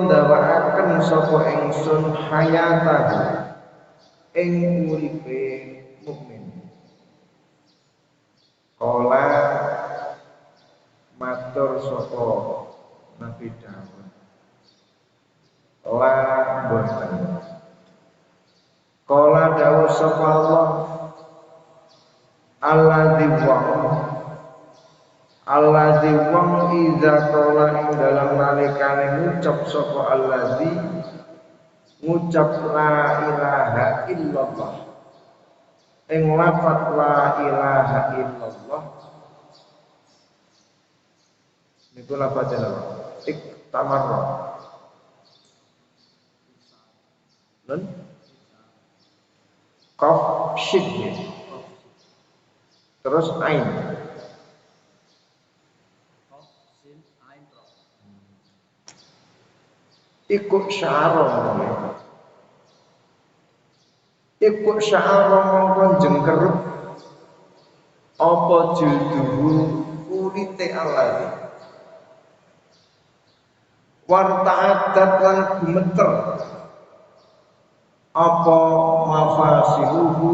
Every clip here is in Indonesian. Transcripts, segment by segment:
ndawakaken sapa ingsun hayatahu ing uripe mukmin. Kala matur sapa Nabi Dawud la boten. Kala dawuh sapa Allah Alladzi wong iza kala ing dalam nalikane ngucap sapa alladzi ngucap la ilaha illallah ing lafaz la ilaha illallah niku lafaz apa? Iktamarra nun qaf shid terus ain ikut sya'ara ikut sya'ara mongkon jengkerep apa jilduhu kulite alladzi warta'adat lan gumeter apa mafasiluhu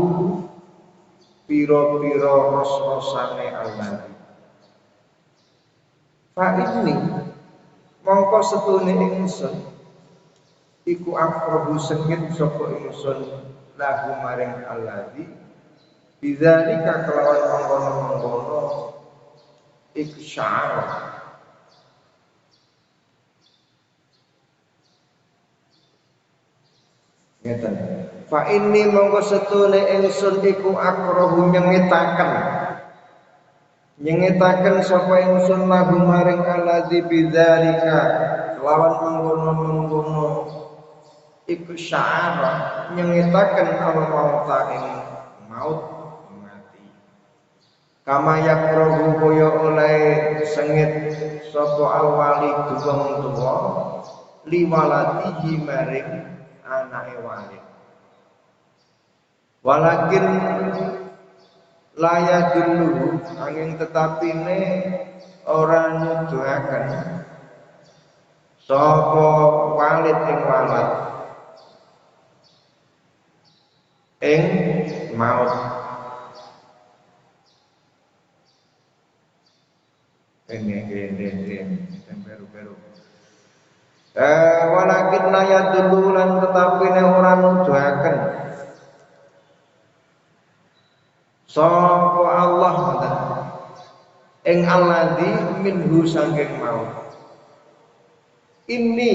piro-piro ros-rosane alladzi fa ini mongko setune ingsun iku aqrabu sengit sapa ingsun lahu maring alladzi bidzalika kelawan mongkono-mongkono iku sya'ara ngeten fa inni mongko setune ingsun iku aqrabu nyengetaken sapa ingsun lahu maring alladzi bidzalika kelawan mongkono-mongkono iku sya'ara nyengetaken al-mauta ing maut mati kama yakrahu kaya oleh sengit sapa al-wali wong tuwa liwalatihi maring anake wali walakin layadullu angin tetapine ora nuduhaken sapa walid ing walad ing maut beru walakin layadullu lan tetapine ora nuduhaken sapa Allah ing alladzi minhu saking maut ini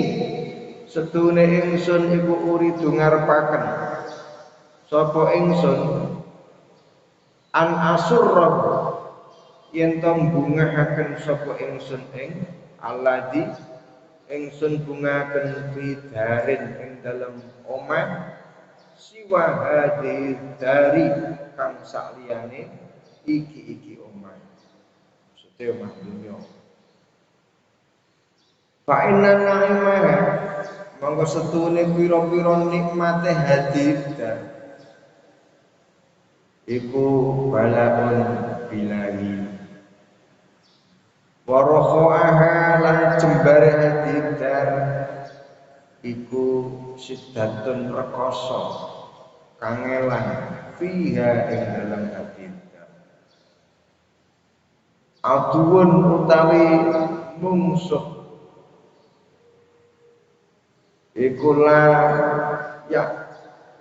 setune ingsun iku uridu ngarepaken sapa ingsun an asurra yen to bungahaken sapa ingsun ing alladzi ingsun bungahaken bidarin ing dalem omah siwa hadi dari kang sakliyane iki omah maksudnya omah dunya fa inna na'imah monggo setune pira-pira nikmate hadidah iku balaun bilahi waroho'aha lan jembare hadidah iku siddatun rekoso kangelan fiha ing dalam hadidah aduun utawi mungsuh ikulah ya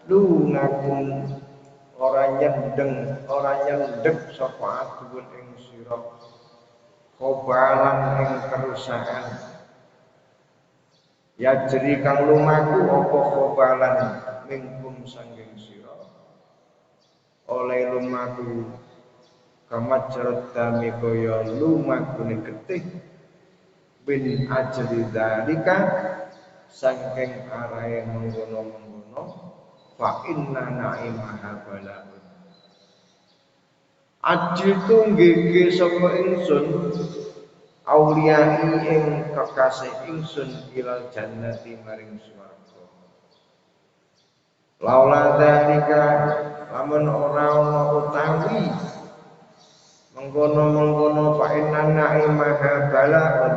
lunakum orang nyendeng sapa aduun ing sira kobalan ing kerusakan ya jeri kang lumaku apa kobalan mingkum sanging sira oleh lumaku kamat jarot dami kaya lumaku ning getih bin ajli dzalika saking arahe menggono-menggono fa inna na'imaha balaun ajitu nggege sapa ingsun auliyai ing kekasih ingsun ilal jannati maring swarga laula dzalika lamun ora ana utawi mengkono-mengkono fa inna na'imaha balaun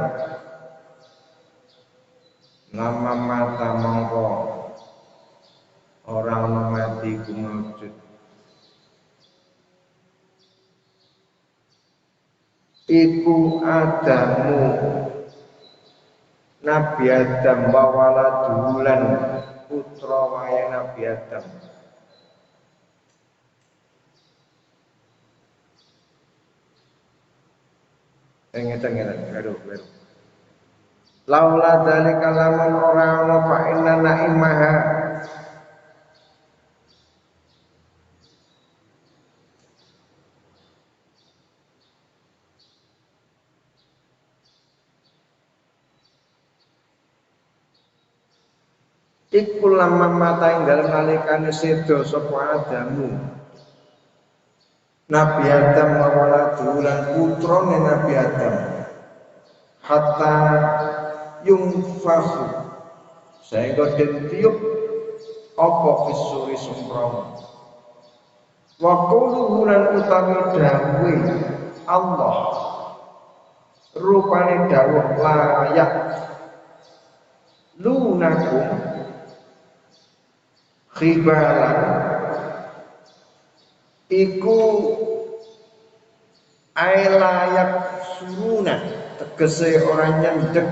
Lama mata mongko orang mati ku maujud. Iku Adamu Nabi Adam bawala dulan putra waya Nabi Adam. Ngeten aduh. Laula dalika lamun ora ana fa inna naimaha iku lama mata ing dalem nalikane sedo sapa Adamu Nabi Adam mawala dulan putrane Nabi Adam hatta yungfahu sehingga den tiup apa fisuri sumprong wa quluhu lan utawi dawuh Allah rupane dawuh layak lunakum khibalan iku layak suruna tegese orang nyendek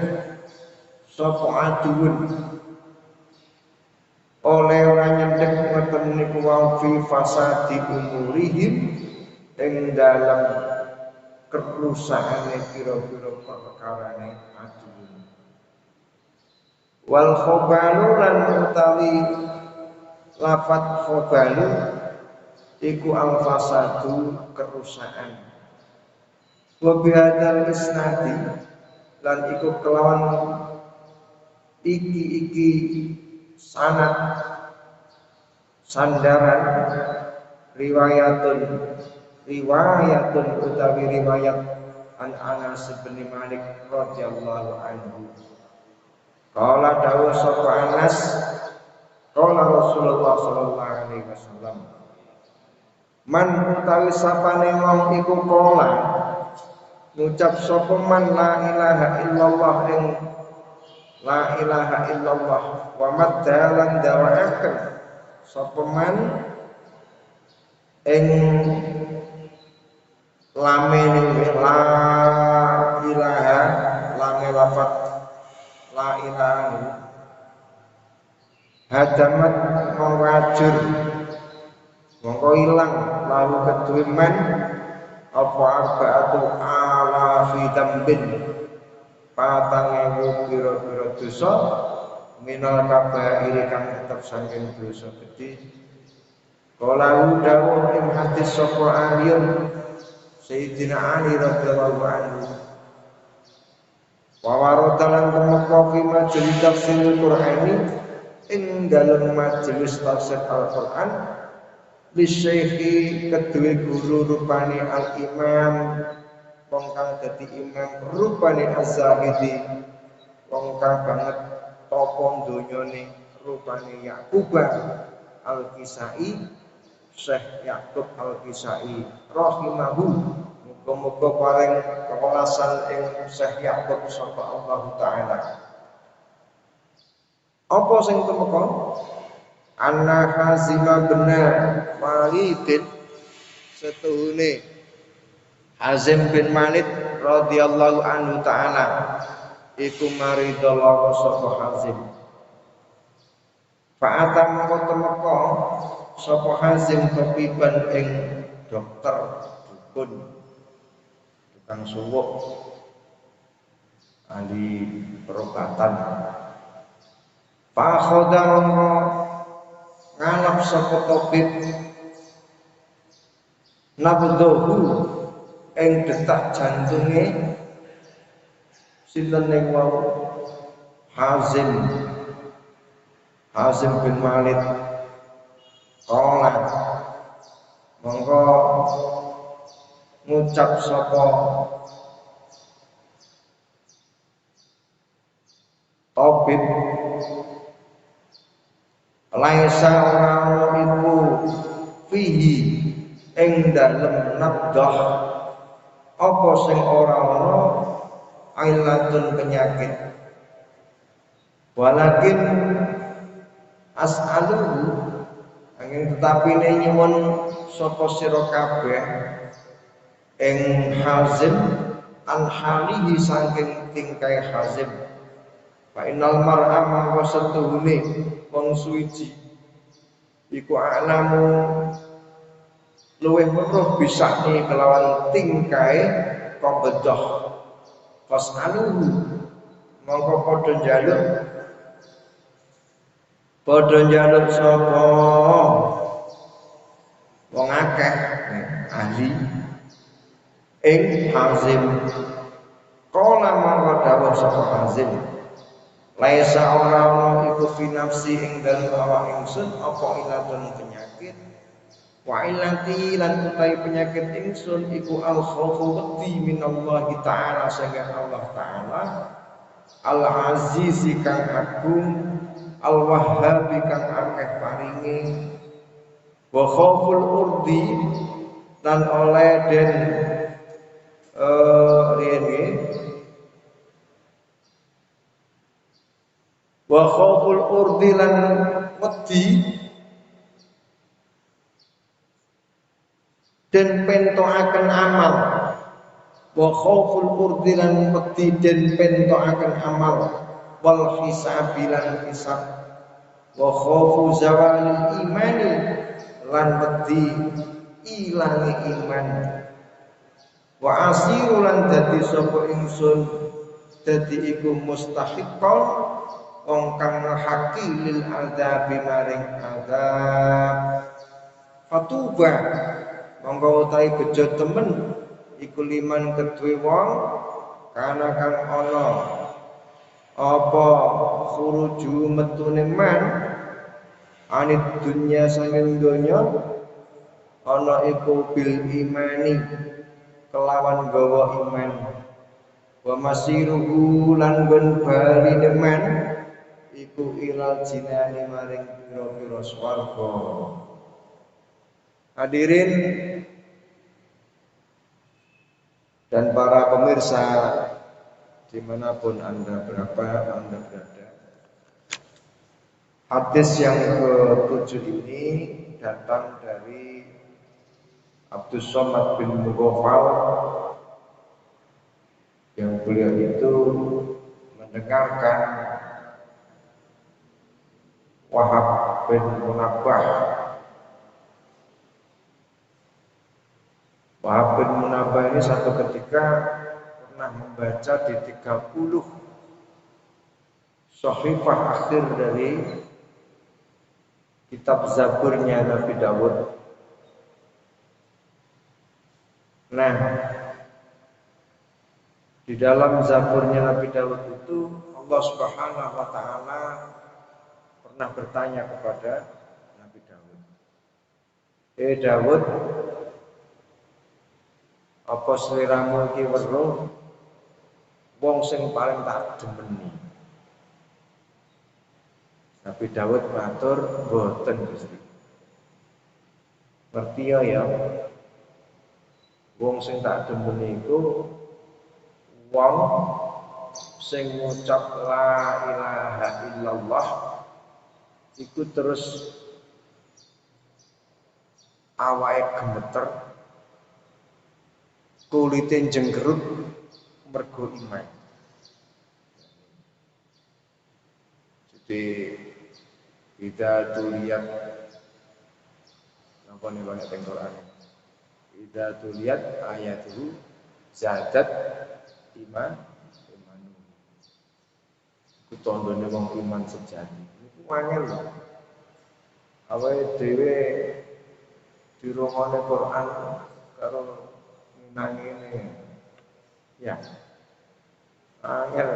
sapa aduun oleh orang nyendek ngoten niku wa fi fasadi umurihim ing dalam kerusakane pira-pira perkarane aduun wal khobalu lan utawi lafat khobalu iku al fasadu kerusakan wa bihadzal isnadi lan iku kelawan iki sanad sandaran riwayatun utawi riwayat an Anas bin Malik radhiyallahu anhu qala dawuh sapa Anas qala Rasulullah sallallahu alaihi wasallam man utawi sapane wong iku qala ngucap sapa man la ilaha illallah ing la ilaha illallah wa maddalan dawaaken sapa man ing lamene la ilaha lame lafat la ilaha hadamat mawajur mongko ilang lalu kedue man apa arba'atu alafi dambin patang ewu pira-pira dosa minal kabairi kang tetep saking dosa gedhe kala dawuh ing hadis sapa aliyun Sayyidina Ali radhiyallahu anhu wa waradalan temeka fi majelis tafsir Qur'ani ing dalem majelis tafsir Al-Qur'an lisyekhi kedue guru rupane al-imam wong kang dadi imam rupane az-zahidi wong kang banget topo donyane rupane Yaqub al-Kisai Syekh Yaqub al-Kisai rahimahu muga-muga paring kewelasan ing Syekh Yaqub sapa Allah taala apa sing temeka anna Hazima benar Walidin setuhune Hazim bin Malik radhiyallahu anhu ta'ala iku maridallahu sapa Hazim fa'atam temeka sapa Hazim tabiban ing dokter dukun tukang suwuk ahli perobatan fakhodar ngalap sapa tabib nabdohu ing detak jantunge sinten ning wau Hazim bin Malik qala monggo ngucap sapa tabib laisa ora iku fihi ing dalem nabdah apa sing ora ana ailatun penyakit Walakin as'aluhu angin tetapi nyuwun sapa sira kabeh ing Hazim an halihi saking tingkai Hazim. Fa innal mar'a mangko setuhune wong suwiji iku alamu luwih weruh bisa nih kelawan tingkai qabedah. Fas'aluhu mongko padha njaluk sapa wong akeh ahli ing Hazim. Kala mongko dawuh sapa Hazim, laisa ora ana iku fi nafsi ing dalem awak ingsun apa ilatun penyakit. Wa illati lan utai penyakit ingsun iku al khaufu wedi minallahi ta'ala sangga Allah Ta'ala al azizi kang agung al wahhabi kang akeh paringe wa khauful urdi lan oleh den rene wa khauful urdi lan wedi den pentokaken amal wa khauful urdi lan wedi den pentokaken amal wal hisabilan hisab wa khaufu zawalil imani lan wedi ilange iman wa asiru lan dadi sapa ingsun dadi iku mustahiqqan wong kang ngehaki lil adzabi maring azab. Fatuba monggo utahe bejo temen iku liman kedue wong kana kang ana apa khuruju metune man anit dunya sanging donya ana iku bil imani kelawan gawa iman wa masiruhu lan gon bali neman iku ilal jinani maring pira-pira swarga. Hadirin dan para pemirsa dimanapun Anda berada, hadis yang ke-7 ini datang dari Abdus Somad bin Mughaffal yang beliau itu mendengarkan Wahab bin Munabbah. Wahab bin Munabbah ini satu ketika pernah membaca di 30 sahifah akhir dari kitab Zaburnya Nabi Dawud. Nah, di dalam Zaburnya Nabi Dawud itu Allah Subhanahu wa taala pernah bertanya kepada Nabi Dawud, Dawud, apa sliramu iki weruh wong sing paling tak demeni? Nabi Dawud matur, mboten Gusti. Ngerti ya, wong sing tak demeni iku wong sing ngucap la ilaha illallah iku terus awake gemeter, kulite jenggerut mergo iman. Jadi idza tuliyat apa nih banyak Quran. Idza tuliyat ayatuhu zadat imanu. Iku tandane wong iman sejati. Iku angel lho. Awake dhewe dirungokne Quran karo nangine. Ya. Angel.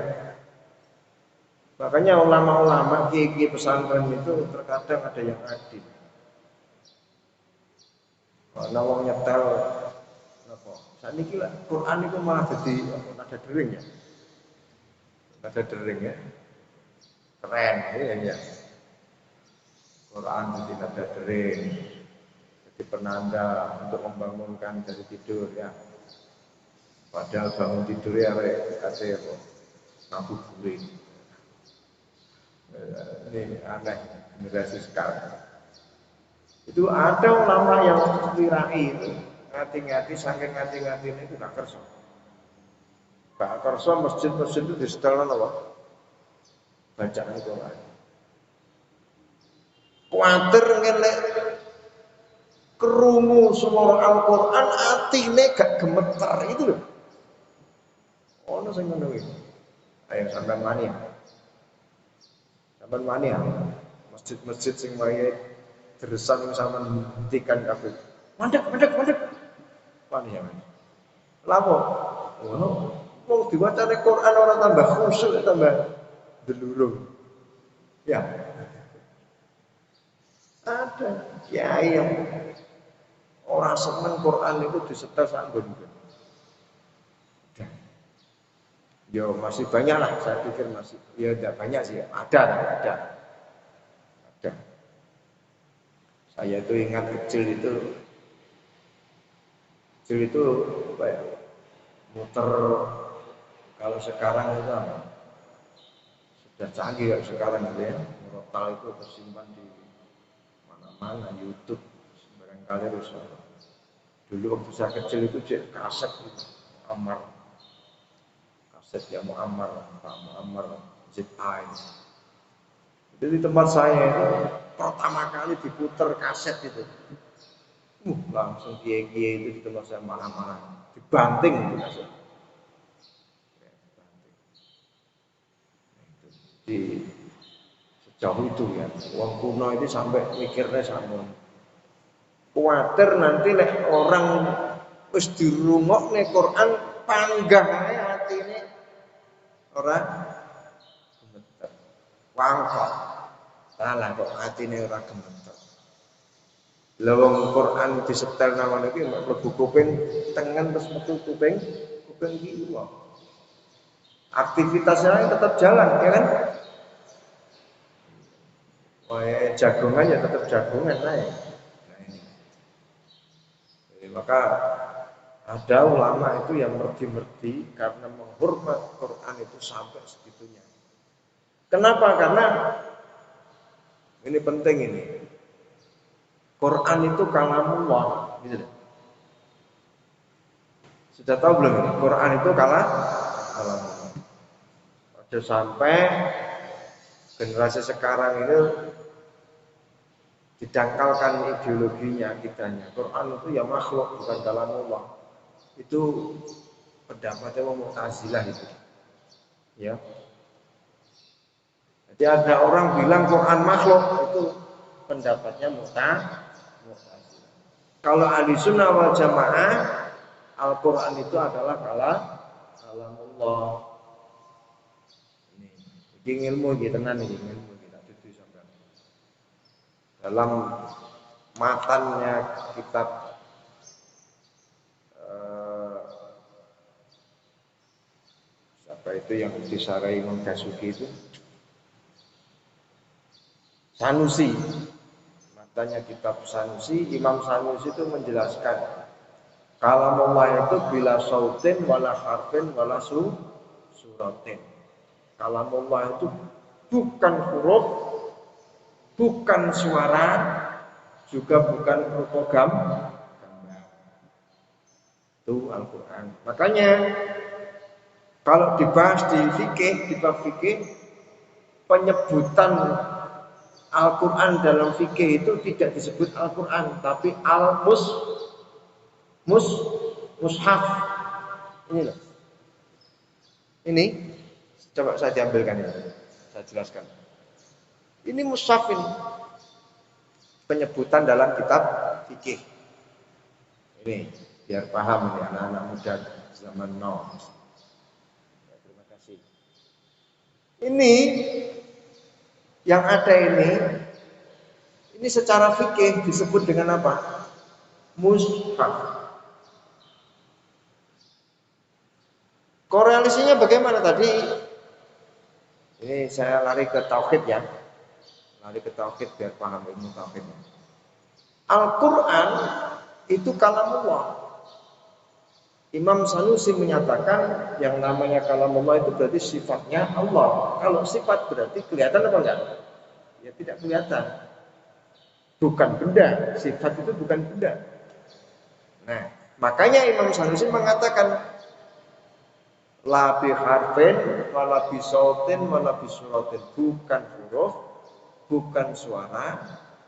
Makanya ulama-ulama kiai pesantren itu terkadang ada yang adil. Kalau wong nyetel napa? Saniki lah Quran itu malah jadi nada dering ya. Nada dering ya. Keren ya. Quran jadi nada dering. Jadi penanda untuk membangunkan dari tidur ya. Padahal bangun tidur ya kate apa? Ngabuburit. Ini aneh, generasi sekarang. Itu ada ulama yang wirai itu ngati-ngati, saking ngati-ngati itu gak kerso. Gak kerso masjid-masjid itu disetelkan apa? Bacaan Quran. Kuatir ngelek kerungu suara Al-Quran, atine gak gemeter itu loh. Ono sing ngono iki. Ayo sampean mani. Sampean mani ya. Masjid-masjid sing wayahe deresan sama hentikan kabeh. Mandek. Mani ya. Lapo? Ono wong diwacane Quran ora tambah khusyuk tambah delurung. Ya. Ada kiai yang orang seneng Quran itu disetel sanggun. Ya masih banyak lah, saya pikir masih. Ya tidak banyak sih, ada. Saya itu ingat kecil itu apa ya, muter. Kalau sekarang itu sudah canggih ya sekarang gitu ya. Murotal itu tersimpan di mana-mana, YouTube, barangkali rusak. Dulu waktu saya kecil itu cek kaset gitu, Ammar, kaset ya Muammar, Pak Muammar ZA ini. Jadi di tempat saya itu pertama kali diputer kaset itu, langsung kiai-kiai itu di tempat saya marah-marah, dibanting itu kaset. Di sejauh itu ya, uang kuno itu sampai mikirnya sama. Kuatir nanti nek orang wis dirungokne Quran panggah ae atine ora gemeter. Wangkok. Salah kok atine ora gemeter. Lah wong Quran disetel nang iki mlebu kuping tengen terus metu kuping kiwa. Aktivitasnya tetap jalan ya kan? Jagongan ya tetap jagongan naik. Maka ada ulama itu yang merdi-merdi karena menghormat Quran itu sampai segitunya. Kenapa? Karena ini penting ini. Quran itu kalamullah, gitu. Sudah tahu belum ini? Quran itu kalamullah. Ada sampai generasi sekarang ini didangkalkan ideologinya, akidahnya. Quran itu ya makhluk, bukan kalamullah. Itu pendapatnya Mu'tazilah itu. Ya. Jadi ada orang bilang Quran makhluk, itu pendapatnya Mu'tazilah. Kalau ahli sunnah wal jamaah, Al-Quran itu adalah kalamullah. Ini ilmu gitu tenan ini ilmu kita tuju sampai. Dalam matannya kitab apa itu yang disarai Imam Dasuki itu Sanusi, matanya kitab Sanusi, Imam Sanusi itu menjelaskan kalamullah itu bila sautin wala harfin wala suratin. Kalamullah itu bukan huruf, bukan suara, juga bukan berupa gambar. Itu Al-Quran. Makanya kalau dibahas di fikih, di bab fikih, penyebutan Al-Quran dalam fikih itu tidak disebut Al-Quran, tapi mushaf. Ini loh. Ini coba saya diambilkan ini. Saya jelaskan. Ini mushaf ini. Penyebutan dalam kitab fikih. Ini biar paham ini anak-anak muda zaman now. Ya, terima kasih. Ini yang ada ini secara fikih disebut dengan apa? Mushaf. Korelasinya bagaimana tadi? Ini saya lari ke tauhid ya. Lari ke tauhid biar paham ilmu tauhid. Al-Quran itu kalamullah. Imam Sanusi menyatakan yang namanya kalamullah itu berarti sifatnya Allah. Kalau sifat berarti kelihatan apa enggak? Ya tidak kelihatan. Bukan benda, sifat itu bukan benda. Nah, makanya Imam Sanusi mengatakan la bi harfin wala bi sautin wala bi suratin, bukan huruf, bukan suara,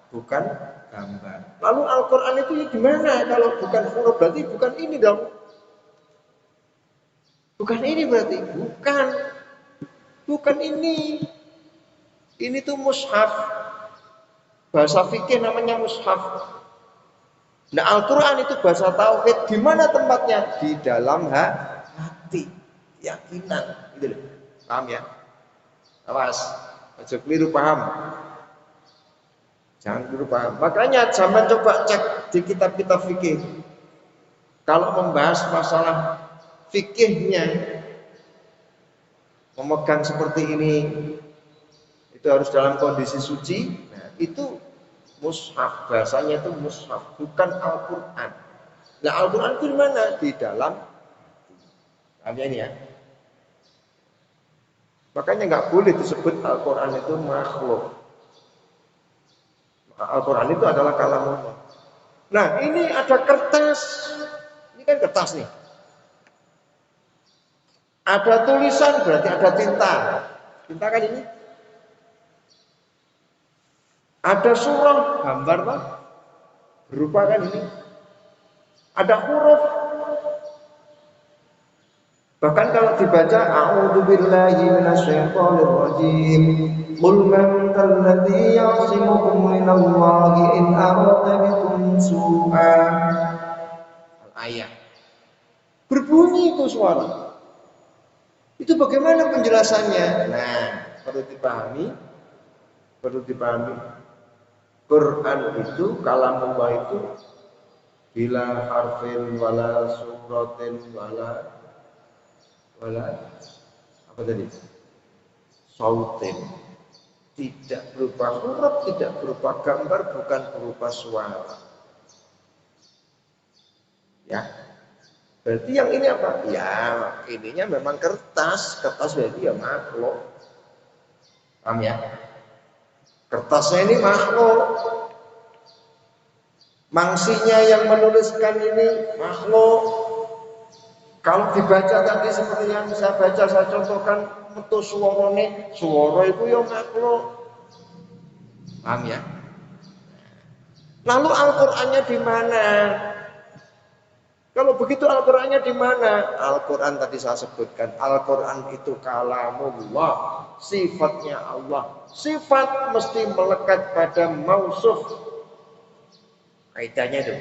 bukan gambar. Lalu Al-Qur'an itu ya gimana? Kalau bukan huruf berarti bukan ini dong. Bukan ini berarti, bukan ini. Ini tuh mushaf. Bahasa fikih namanya mushaf. Nah, Al-Qur'an itu bahasa tauhid. Di mana tempatnya? Di dalam hati, keyakinan. Gitu loh. Paham ya? Awas, aja keliru paham. Jangan keliru paham. Makanya zaman coba cek di kitab-kitab fikih. Kalau membahas masalah fikihnya memegang seperti ini itu harus dalam kondisi suci. Nah, itu mushaf, bahasanya itu mushaf, bukan Al-Qur'an. Nah, Al-Qur'an itu di mana? Di dalam. Artinya ini ya. Makanya nggak boleh disebut Al-Qur'an itu makhluk. Al-Qur'an itu adalah kalamullah. Nah, ini ada kertas. Ini kan kertas nih. Ada tulisan berarti ada tinta. Tinta kan ini. Ada surah, gambar Pak. Berupa kan ini. Ada huruf. Bahkan kalau dibaca a'udzubillahi minasyaitonir rajim. Qul man alladzi ya'simukum minallahi in arada bikum su'an. Ayat. Berbunyi itu suara. Itu bagaimana penjelasannya? Nah, perlu dipahami. Quran itu, kalamullah itu bila harfin wala suratin wala apa tadi? Sautin. Tidak berupa huruf, tidak berupa gambar, bukan berupa suara. Ya. Berarti yang ini apa? Ya, ininya memang kertas berarti ya makhluk. Paham ya? Kertasnya ini makhluk. Mangsinya yang menuliskan ini makhluk. Kalau dibaca tadi seperti yang saya baca, saya contohkan metu suarane, suara itu ya makhluk. Paham ya? Lalu Al-Qur'annya di mana? Kalau begitu Al-Qur'annya di mana? Al-Qur'an tadi saya sebutkan, Al-Qur'an itu kalamullah, sifatnya Allah. Sifat mesti melekat pada mausuf. Kaidahnya itu.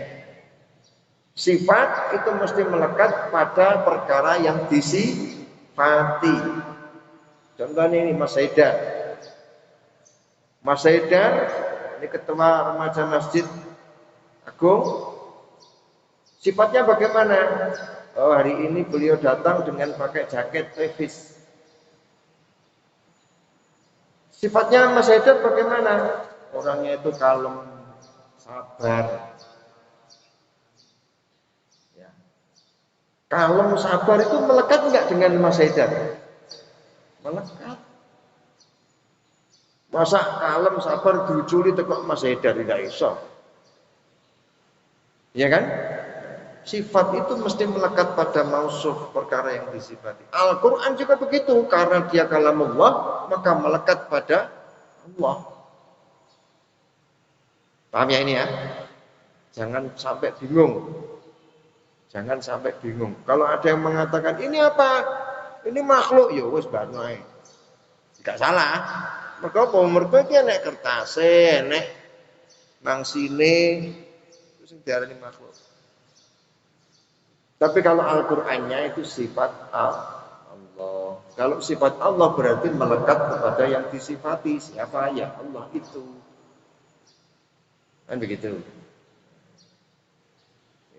Sifat itu mesti melekat pada perkara yang disifati. Contohnya ini Mas Haidar. Mas Haidar ini ketua remaja Masjid Agung. Sifatnya bagaimana? Oh, hari ini beliau datang dengan pakai jaket Levi's. Sifatnya Mas Haidar bagaimana? Orangnya itu kalem, sabar. Ya. Kalem, sabar itu melekat enggak dengan Mas Haidar? Melekat. Masa kalem, sabar diuculi tekok Mas Haidar tidak iso. Ya kan? Sifat itu mesti melekat pada mausuf, perkara yang disifati. Al-Quran juga begitu, karena dia kalamullah, maka melekat pada Allah. Paham ya ini ya? Jangan sampai bingung. Jangan sampai bingung. Kalau ada yang mengatakan, ini apa? Ini makhluk, ya wis barno ae. Tidak salah. Mergo iki nek kertase, nek mangsine, itu sing diarani makhluk. Tapi kalau Al-Qur'annya itu sifat Allah. Kalau sifat Allah berarti melekat kepada yang disifati. Siapa? Ya Allah itu. Kan begitu.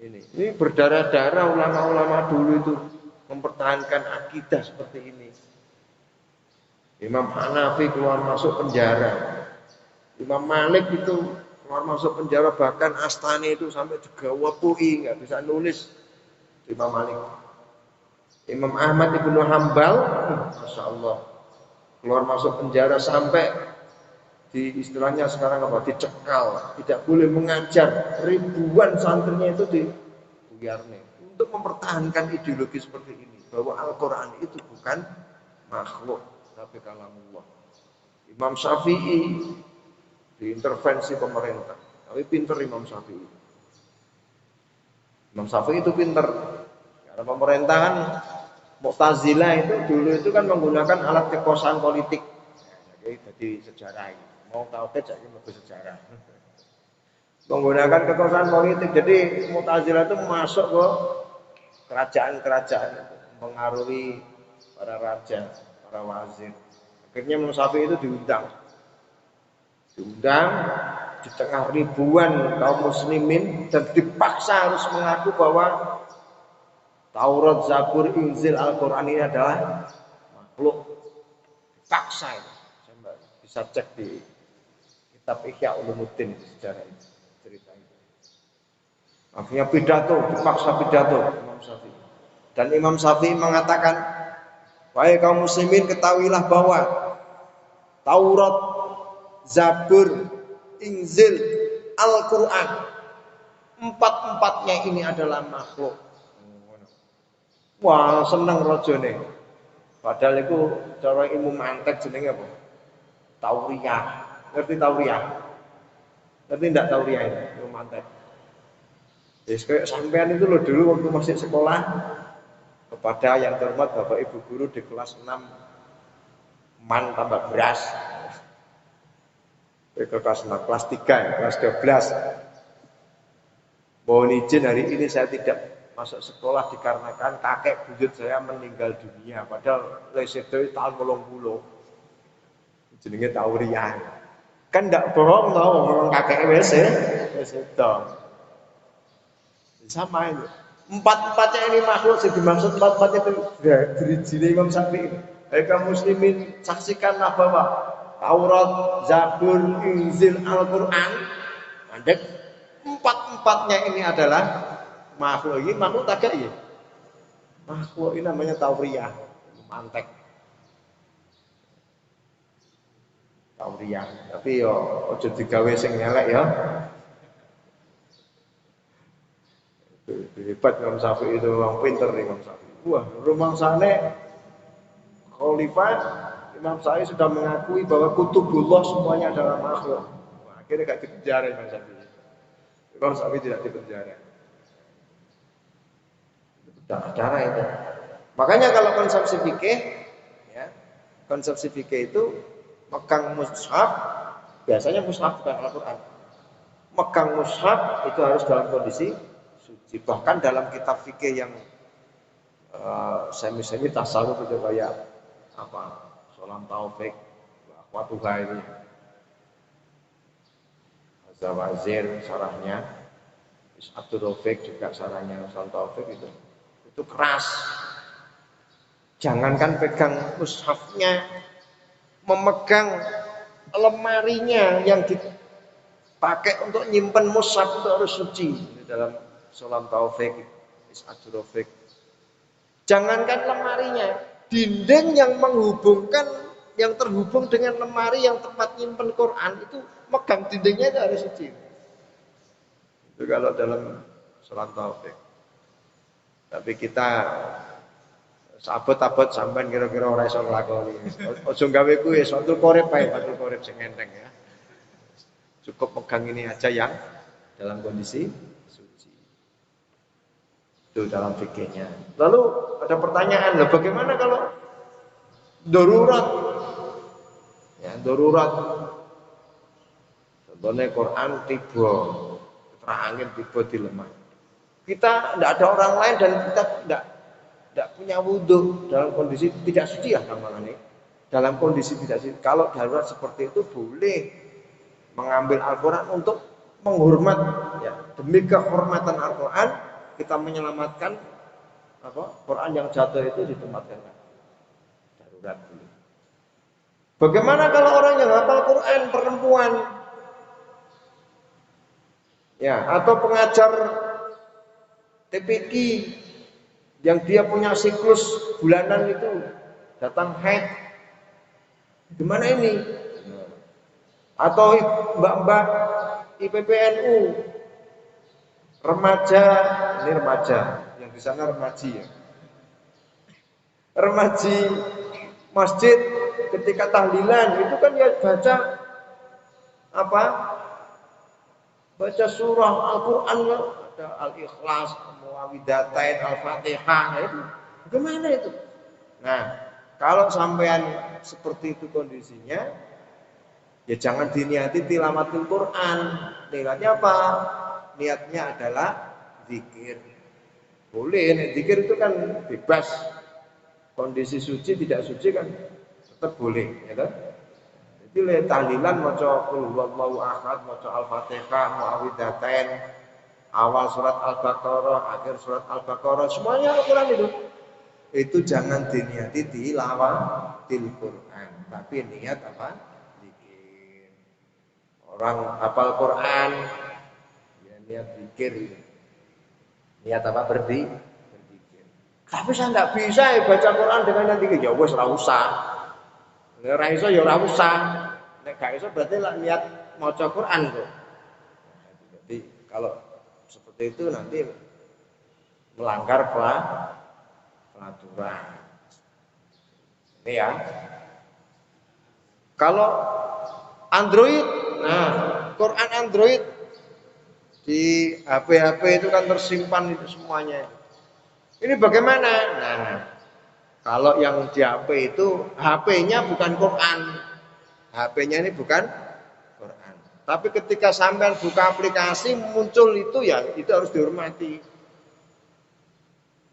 Ini berdarah-darah ulama-ulama dulu itu mempertahankan akidah seperti ini. Imam Hanafi keluar masuk penjara. Imam Malik itu keluar masuk penjara, bahkan Astani itu sampai digawapui, nggak bisa nulis. Imam Malik. Imam Ahmad Ibnu Hambal, Masya Allah, keluar masuk penjara sampai di istilahnya sekarang apa? Dicekal, tidak boleh mengajar. Ribuan santrinya itu dibuyarne untuk mempertahankan ideologi seperti ini bahwa Al-Quran itu bukan makhluk tapi kalamullah. Imam Syafi'i diintervensi pemerintah, tapi pinter Imam Syafi'i. Imam Syafi'i itu pinter karena pemerintah kan Mu'tazilah itu dulu itu kan menggunakan alat kekuasaan politik. Jadi sejarah ini. Mau tahu jadi lebih sejarah. Menggunakan kekuasaan politik. Jadi Mu'tazilah itu masuk ke kerajaan-kerajaan, mempengaruhi para raja, para wazir. Akhirnya Imam Syafi'i itu diundang di tengah ribuan kaum muslimin dan dipaksa harus mengaku bahwa Taurat, Zabur, Injil, Al-Quran ini adalah makhluk. Dipaksa itu. Saya bisa cek di kitab Ihya Ulumuddin sejarah itu, cerita itu. Akhirnya pidato, dipaksa pidato Imam Syafi'i. Dan Imam Syafi'i mengatakan, wahai kaum muslimin, ketahuilah bahwa Taurat, Zabur, Injil, Al-Quran, empat-empatnya ini adalah makhluk. Wah, seneng rajane. Padahal itu cara ilmu mantek jenenge apa? Tauriyah. Ngerti tauriyah? Ngerti enggak tauriyah itu? Ilmu mantek. Jadi kayak sampean itu loh dulu waktu masih sekolah kepada yang terhormat Bapak Ibu guru di kelas 6 man tambah beras. Ke kelas 6, kelas 3 ya, kelas 12. Mohon izin hari ini saya tidak masuk sekolah dikarenakan kakek buyut saya meninggal dunia. Padahal lesedo tahun 80. Jenenge tauriyah. Kan ndak bohong tau ngomong kakek lesedo. Sama ini. Empat-empatnya ini makhluk yang dimaksud empat-empatnya itu dirijine Imam Syafi'i. Hai kaum muslimin, saksikanlah bahwa Taurat, Zabur, Injil, Al-Quran, mandek empat-empatnya ini adalah makhluk. Ini makhluk tak ya? Makhluk ini namanya tauriyah, mantek. Tauriyah. Tapi yo ojo digawe sing nyelek ya. Hebat Imam Syafi'i itu, orang pinter nih Imam Syafi'i. Wah, rumangsane Khalifah Imam Syafi'i sudah mengakui bahwa kutubullah semuanya adalah makhluk. Wah, akhirnya gak dipenjara Imam Syafi'i. Imam Syafi'i tidak dipenjara. Darah itu. Makanya kalau konsepsi fikih, ya, konsepsi fikih itu megang mushaf, biasanya mushaf bukan Al-Quran. Megang mushaf itu harus dalam kondisi suci. Bahkan dalam kitab fikih yang semi-semi tasawuf itu kayak apa? Salam Taufik, Akhwatuha ini. Zawazir sarahnya, Abdul Rafiq juga sarahnya Salam Taufik itu keras. Jangankan pegang mushafnya, memegang lemarinya yang dipakai untuk nyimpen mushaf itu harus suci. Di dalam Salam Taufik, Abdul Rafiq. Jangankan lemarinya, dinding yang menghubungkan, yang terhubung dengan lemari yang tempat nyimpen Quran itu megang dindingnya itu harus suci. Itu kalau dalam Salam Taufik. Tapi kita sabot-abot sampean kira-kira ora iso nglakoni. Aja gawe kuwi Fathul Qorib ae, Fathul Qorib sing enteng ya. Cukup pegang ini aja yang dalam kondisi suci. Itu dalam fikihnya. Lalu ada pertanyaan, loh bagaimana kalau darurat? Ya, darurat. Contohnya Quran tiba, angin tiba di lemah. Kita tidak ada orang lain dan kita tidak punya wudhu dalam kondisi tidak suci ya namanya. Dalam kondisi tidak suci. Kalau darurat seperti itu boleh mengambil Al-Quran untuk menghormat, ya, demi kehormatan Al-Quran kita menyelamatkan Quran yang jatuh itu ditempatkan darurat dulu. Bagaimana kalau orang yang hafal Quran perempuan, ya, atau pengajar TPQ yang dia punya siklus bulanan itu datang haid. Gimana ini? Atau mbak-mbak IPPNU remaja, ini remaja, yang di sana remaji ya. Remaji masjid ketika tahlilan itu kan ya baca apa? Baca surah Al-Qur'an, ada Al-Ikhlas, Muawwidzatain, Al-Fatihah itu. Bagaimana itu? Nah, kalau sampean seperti itu kondisinya, ya jangan diniati tilawatil Quran. Niatnya apa? Niatnya adalah zikir. Boleh, zikir itu kan bebas. Kondisi suci tidak suci kan tetap boleh, ya kan? Jadi tahlilan maca qul huwallahu ahad, maca Al-Fatihah, Muawwidzatain, awal surat Al-Baqarah, akhir surat Al-Baqarah, semuanya Al-Qur'an itu. Itu jangan diniati tilawatil Quran, tapi niat apa? Zikir. Orang hafal Quran, ya niat zikir. Niat apa? Berzikir. Tapi saya nggak bisa ya baca Quran dengan niat zikir. Ya wes ora usah. Nek ora iso ya ora usah. Nek gak iso berarti lah niat maca Quran kok. Jadi kalau seperti itu nanti melanggar peraturan. Ini ya. Kalau Android, nah Quran Android di HP-HP itu kan tersimpan itu semuanya. Ini bagaimana? Nah, kalau yang di HP itu HP-nya bukan Quran. HP-nya ini bukan Quran. Tapi ketika sampai buka aplikasi muncul itu ya itu harus dihormati.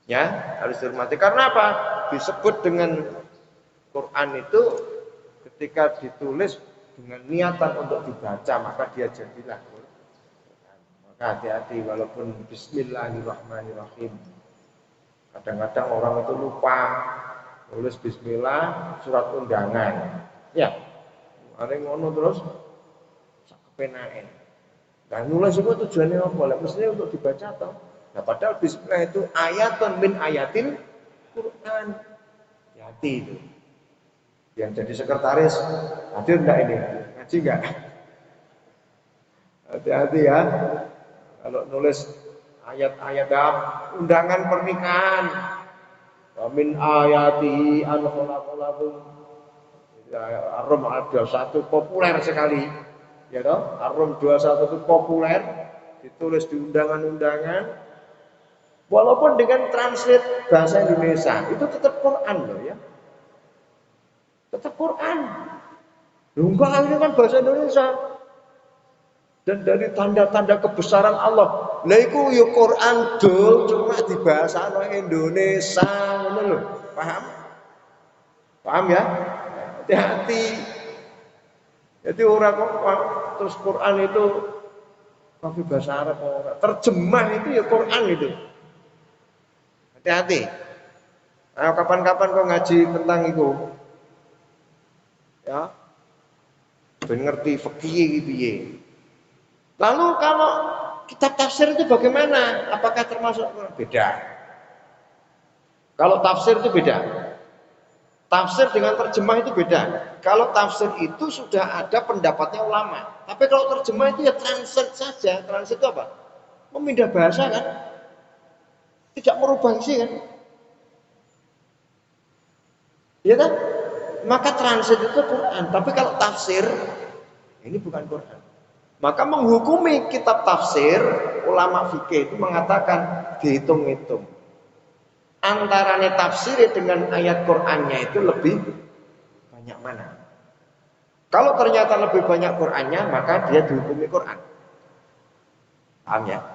Ya, harus dihormati. Karena apa? Disebut dengan Quran itu ketika ditulis dengan niatan untuk dibaca maka dia jadilah Quran. Maka hati-hati walaupun Bismillahirrahmanirrahim. Kadang-kadang orang itu lupa tulis Bismillah surat undangan. Ya, ada yang ngono terus kepenaen. Dan nulis itu tujuannya apa? Lah mestinya untuk dibaca toh. Nah padahal Bismillah itu ayatun min ayatil Quran. Hati itu. Yang jadi sekretaris hadir enggak ini? Ngaji enggak? Hati-hati ya. Kalau nulis ayat-ayat undangan pernikahan. Wa min ayati an khalaqalakum. Ar-Rum 21 populer sekali. Ya toh? Ar-Rum 21 itu populer, ditulis di undangan-undangan. Walaupun dengan translate bahasa Indonesia, itu tetap Quran loh ya. Tetap Quran. Enggak, ini kan bahasa Indonesia. Dan dari tanda-tanda kebesaran Allah. Lah iku ya Quran dol cuma di bahasa Indonesia ngono lho. Paham? Paham ya? Hati-hati. Jadi orang kok terus Quran itu tapi bahasa Arab orang. Terjemah itu ya Quran itu. Hati-hati. Ayo kapan-kapan kau ngaji tentang itu. Ya. Ben ngerti fikih piye. Lalu kalau kitab tafsir itu bagaimana? Apakah termasuk beda? Kalau tafsir itu beda. Tafsir dengan terjemah itu beda. Kalau tafsir itu sudah ada pendapatnya ulama. Tapi kalau terjemah itu ya translate saja. Translate itu apa? Memindah bahasa kan? Tidak merubah isi kan? Ya kan? Maka translate itu Quran. Tapi kalau tafsir, ini bukan Quran. Maka menghukumi kitab tafsir, ulama fikih itu mengatakan dihitung-hitung. Antaranya tafsir dengan ayat Qur'annya itu lebih banyak mana? Kalau ternyata lebih banyak Qur'annya, maka dia dihukumi Qur'an. Paham ya?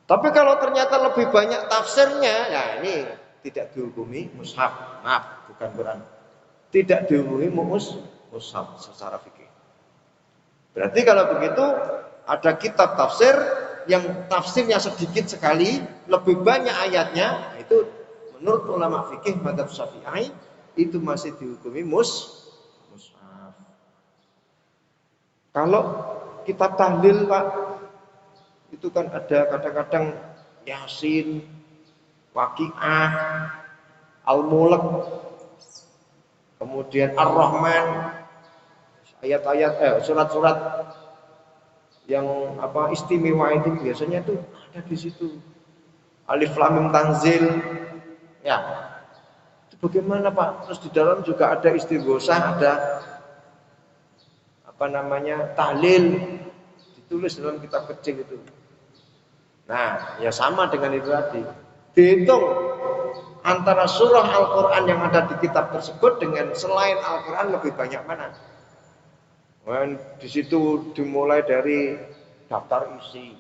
Tapi kalau ternyata lebih banyak tafsirnya, ya ini tidak dihukumi mushaf. Maaf, bukan Qur'an. Tidak dihukumi mushaf secara fikih. Berarti kalau begitu ada kitab tafsir yang tafsirnya sedikit sekali, lebih banyak ayatnya, itu menurut ulama fikih madzhab Syafi'i itu masih dihukumi mushaf. Kalau kitab tahlil Pak, itu kan ada kadang-kadang Yasin, Waqiah, Al-Mulk, kemudian Ar-Rahman, ayat-ayat surat-surat yang istimewa itu biasanya tuh ada di situ. Alif Lam Mim Tanzil. Ya. Itu bagaimana Pak? Terus di dalam juga ada istighosah, ada tahlil ditulis dalam kitab kecil itu. Nah, ya sama dengan itu tadi. Dihitung antara surah Al-Quran yang ada di kitab tersebut dengan selain Al-Quran lebih banyak mana? Dan di situ dimulai dari daftar isi,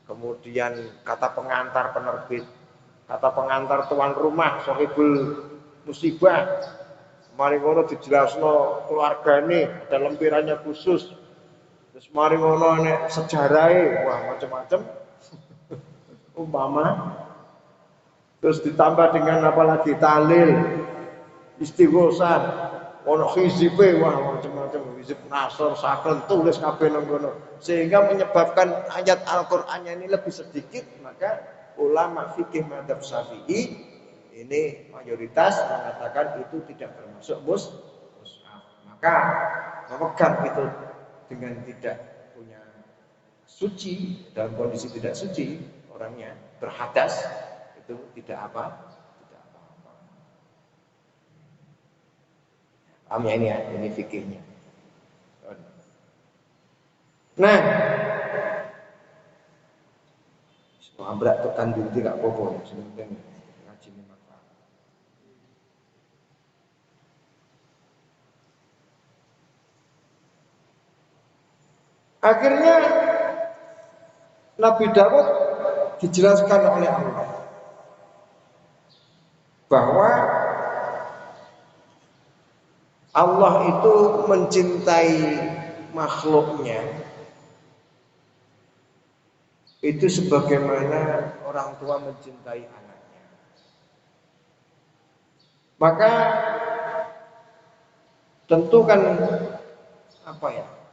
kemudian kata pengantar penerbit, kata pengantar tuan rumah, sohibul musibah, mari ngono dijelasno keluargane, ada lempirannya khusus. Terus mari ngono nek sejarahnya, wah macam-macam. Umpama terus ditambah dengan apalagi tahlil, istighosah, ono hizibe, wah macam-macam, hizib nasr, saken, tulis kabeh nang kono. Sehingga menyebabkan ayat Al-Qur'annya ini lebih sedikit, maka ulama fikih madzhab Syafi'i ini mayoritas mengatakan itu tidak termasuk mushaf. Maka memegang itu dengan tidak punya suci, dalam kondisi tidak suci orangnya berhadas itu tidak apa-apa. Paham ya ini ya, ini fikihnya. Nah, semua berat tekan binti gak apa-apa, sementing ngaji ini manfaat. Akhirnya Nabi Daud dijelaskan oleh Allah bahwa Allah itu mencintai makhluknya itu sebagaimana orang tua mencintai anaknya. Maka tentu kan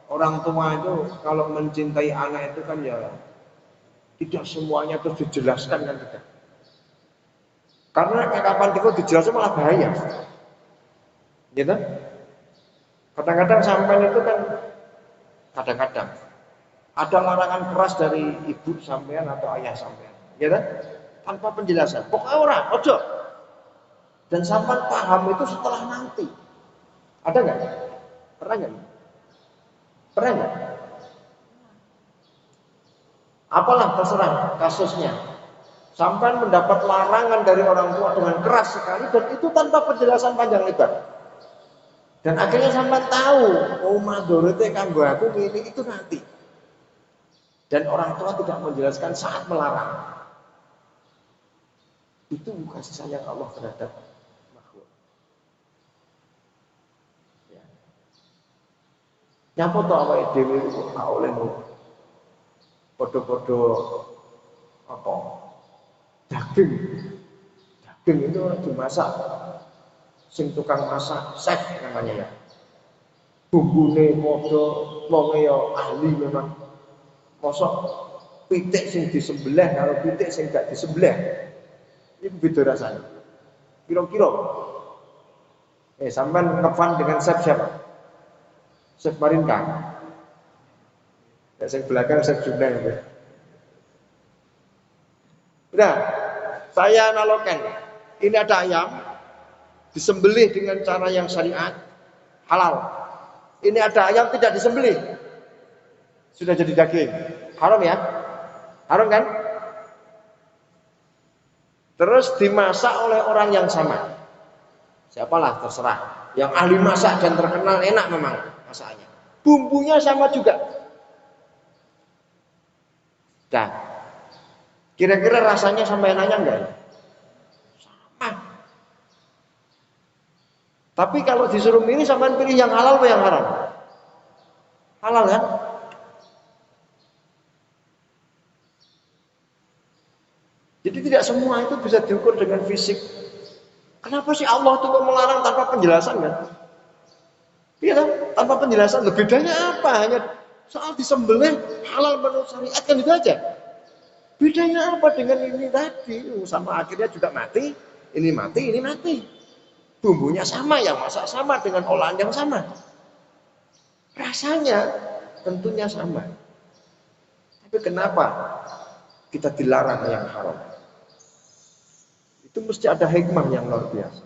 orang tua itu kalau mencintai anak itu kan ya tidak semuanya terus dijelaskan kan tidak. Karena kapan itu dijelaskan malah bahaya. Gitu? Kadang-kadang sampai itu kan kadang-kadang ada larangan keras dari ibu sampean atau ayah sampean, ya kan? Tanpa penjelasan. Pokoknya orang, ojo. Dan sampean paham itu setelah nanti. Ada nggak? Pernah nggak? Pernah nggak? Apalah terserah kasusnya. Sampean mendapat larangan dari orang tua dengan keras sekali dan itu tanpa penjelasan panjang lebar. Dan akhirnya sampean tahu, oh madorete kanggo aku ini itu nanti. Dan orang tua tidak menjelaskan saat melarang. Itu kasih sayang Allah terhadap makhluk. Ya. Nyapa to awake dhewe kok oleh podo-podo daging. Daging itu dimasak. Sing tukang masak, chef namanya ya. Bumbune podo, wonge ya ahli memang. Mosok pitik sing disembelih karo pitik sing gak disembelih itu beda rasanya. Kira-kira sampean ngefan dengan chef siapa? Chef Marinka. Ya sing belakang chef Juna itu. Udah, saya analogkan. Ini ada ayam disembelih dengan cara yang syariat halal. Ini ada ayam tidak disembelih. Sudah jadi daging. Haram ya? Haram kan? Terus dimasak oleh orang yang sama. Siapalah terserah. Yang ahli masak dan terkenal enak memang masakannya. Bumbunya sama juga. Nah, kira-kira rasanya sampai nanya enggak? Sama. Tapi kalau disuruh milih, sampean pilih yang halal atau yang haram? Halal kan? Jadi tidak semua itu bisa diukur dengan fisik. Kenapa sih Allah itu melarang tanpa penjelasan kan? Iya kan? Tanpa penjelasan. Bedanya apa? Hanya soal disembelih halal menurut syariat kan itu aja. Bedanya apa dengan ini tadi? Sama akhirnya juga mati, ini mati, ini mati. Bumbunya sama, yang masak sama dengan olahan yang sama. Rasanya tentunya sama. Tapi kenapa kita dilarang yang haram? Itu mesti ada hikmah yang luar biasa.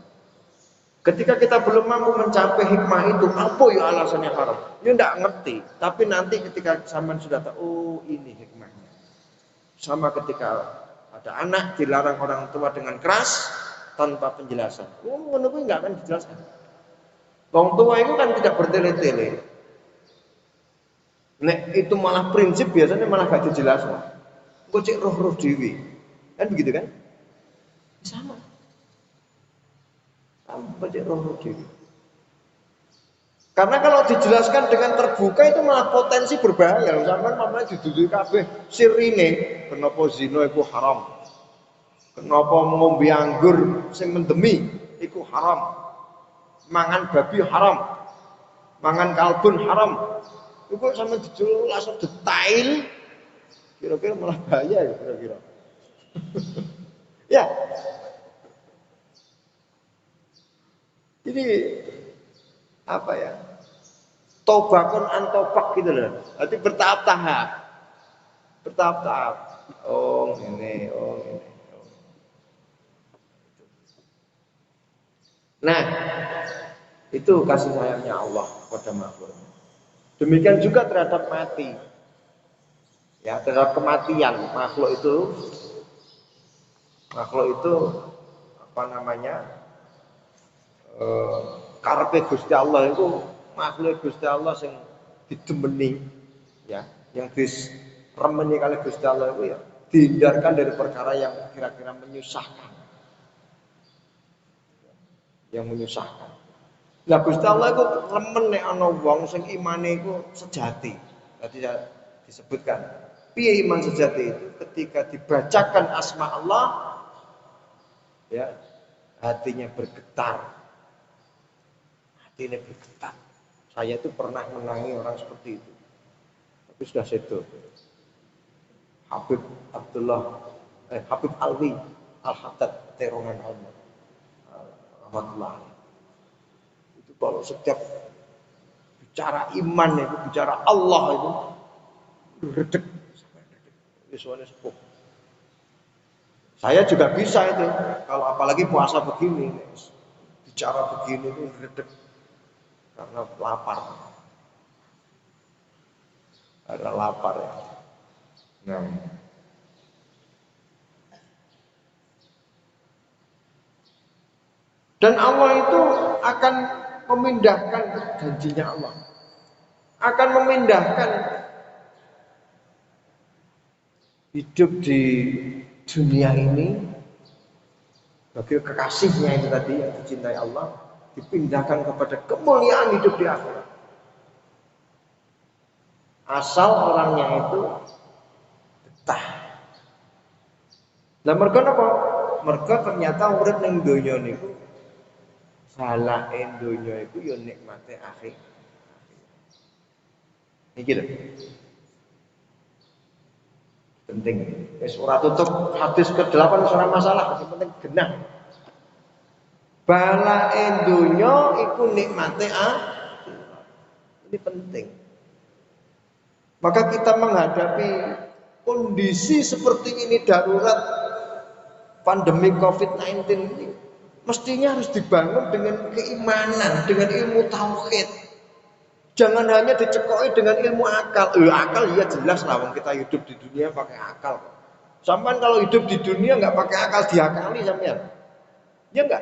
Ketika kita belum mampu mencapai hikmah itu, apa ya alasannya haram? Ya enggak ngerti. Tapi nanti ketika zaman sudah tahu, oh ini hikmahnya. Sama ketika ada anak dilarang orang tua dengan keras tanpa penjelasan. Oh, menurutku enggak akan dijelaskan. Orang tua itu kan tidak bertele-tele. Nek itu malah prinsip biasanya malah gak dijelaskan. Kok cek roh-roh dewi. Kan begitu kan? Sama. Sama cek roh-roh dewi. Karena kalau dijelaskan dengan terbuka itu malah potensi berbahaya. Sampeyan mamane diduduki kabeh sirine, kenapa zina iku haram. Kenapa ngombe anggur sing mendemi iku haram. Mangan babi haram. Mangan kalbun haram. Iku sampe dijul langsung detail. Kira-kira malah bahaya ya kira-kira. Ya. Jadi apa ya? Tobakon antobak gitu loh. Berarti bertahap-tahap. Bertahap-tahap. Oh ini, oh ini. Oh. Nah, itu kasih sayangnya Allah pada makhluk. Demikian juga terhadap mati. Ya, terhadap kematian makhluk itu apa namanya? Karepe Gusti Allah itu makhluk Gusti Allah yang didemeni ya, yang diremeni kali Gusti Allah itu ya dihindarkan dari perkara yang kira-kira menyusahkan. Yang menyusahkan. Lah Gusti Allah itu remen nek ana wong sing imane iku sejati. Tadi disebutkan. Piye iman sejati itu? Ketika dibacakan asma Allah ya, hatinya bergetar. Hatinya bergetar. Saya itu pernah menangi orang seperti itu. Tapi sudah sedo. Habib Alwi Al-Haddad Terongan Allah. Rahmatullah. Itu kalau setiap bicara iman itu, bicara Allah itu redek. Visualnya sepuh. Saya juga bisa itu. Kalau apalagi puasa begini, bicara begini itu redek karena lapar. Karena lapar ya. Nah. Dan Allah itu akan memindahkan janjinya Allah. Akan memindahkan hidup di dunia ini bagi kekasihnya itu tadi yang dicintai Allah dipindahkan kepada kemuliaan hidup di akhirat. Asal orangnya itu betah. Lah mergo napa? Mergo ternyata urip ning donya niku salah donya iku ya nikmate akhir. Iki lho. Penting. Wis ora tutup hadis ke-8 ora masalah, yang penting genah. Balae donya iku nikmate ini penting. Maka kita menghadapi kondisi seperti ini darurat pandemi COVID-19 ini mestinya harus dibangun dengan keimanan, dengan ilmu tauhid. Jangan hanya dicekoki dengan ilmu akal. Akal ya jelas lah, wong kita hidup di dunia pakai akal. Sampean kalau hidup di dunia nggak pakai akal diakali sampean. Ya enggak?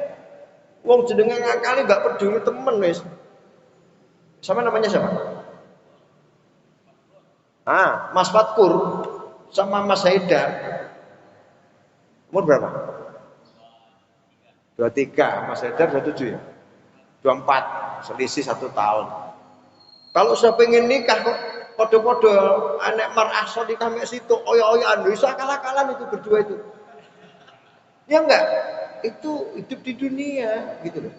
Wong jenenge ngakali nggak peduli temen wis. Sama namanya siapa? Mas Fatkur sama Mas Haidar. Umur berapa? 23, Mas Haidar 27 ya? 24, selisih 1 tahun. Kalau sudah pengen nikah kok podo-podo anek mar'asol di kami situ oyo-oyoan bisa kalah-kalan itu berdua itu. Ya enggak? Itu hidup di dunia gitu loh.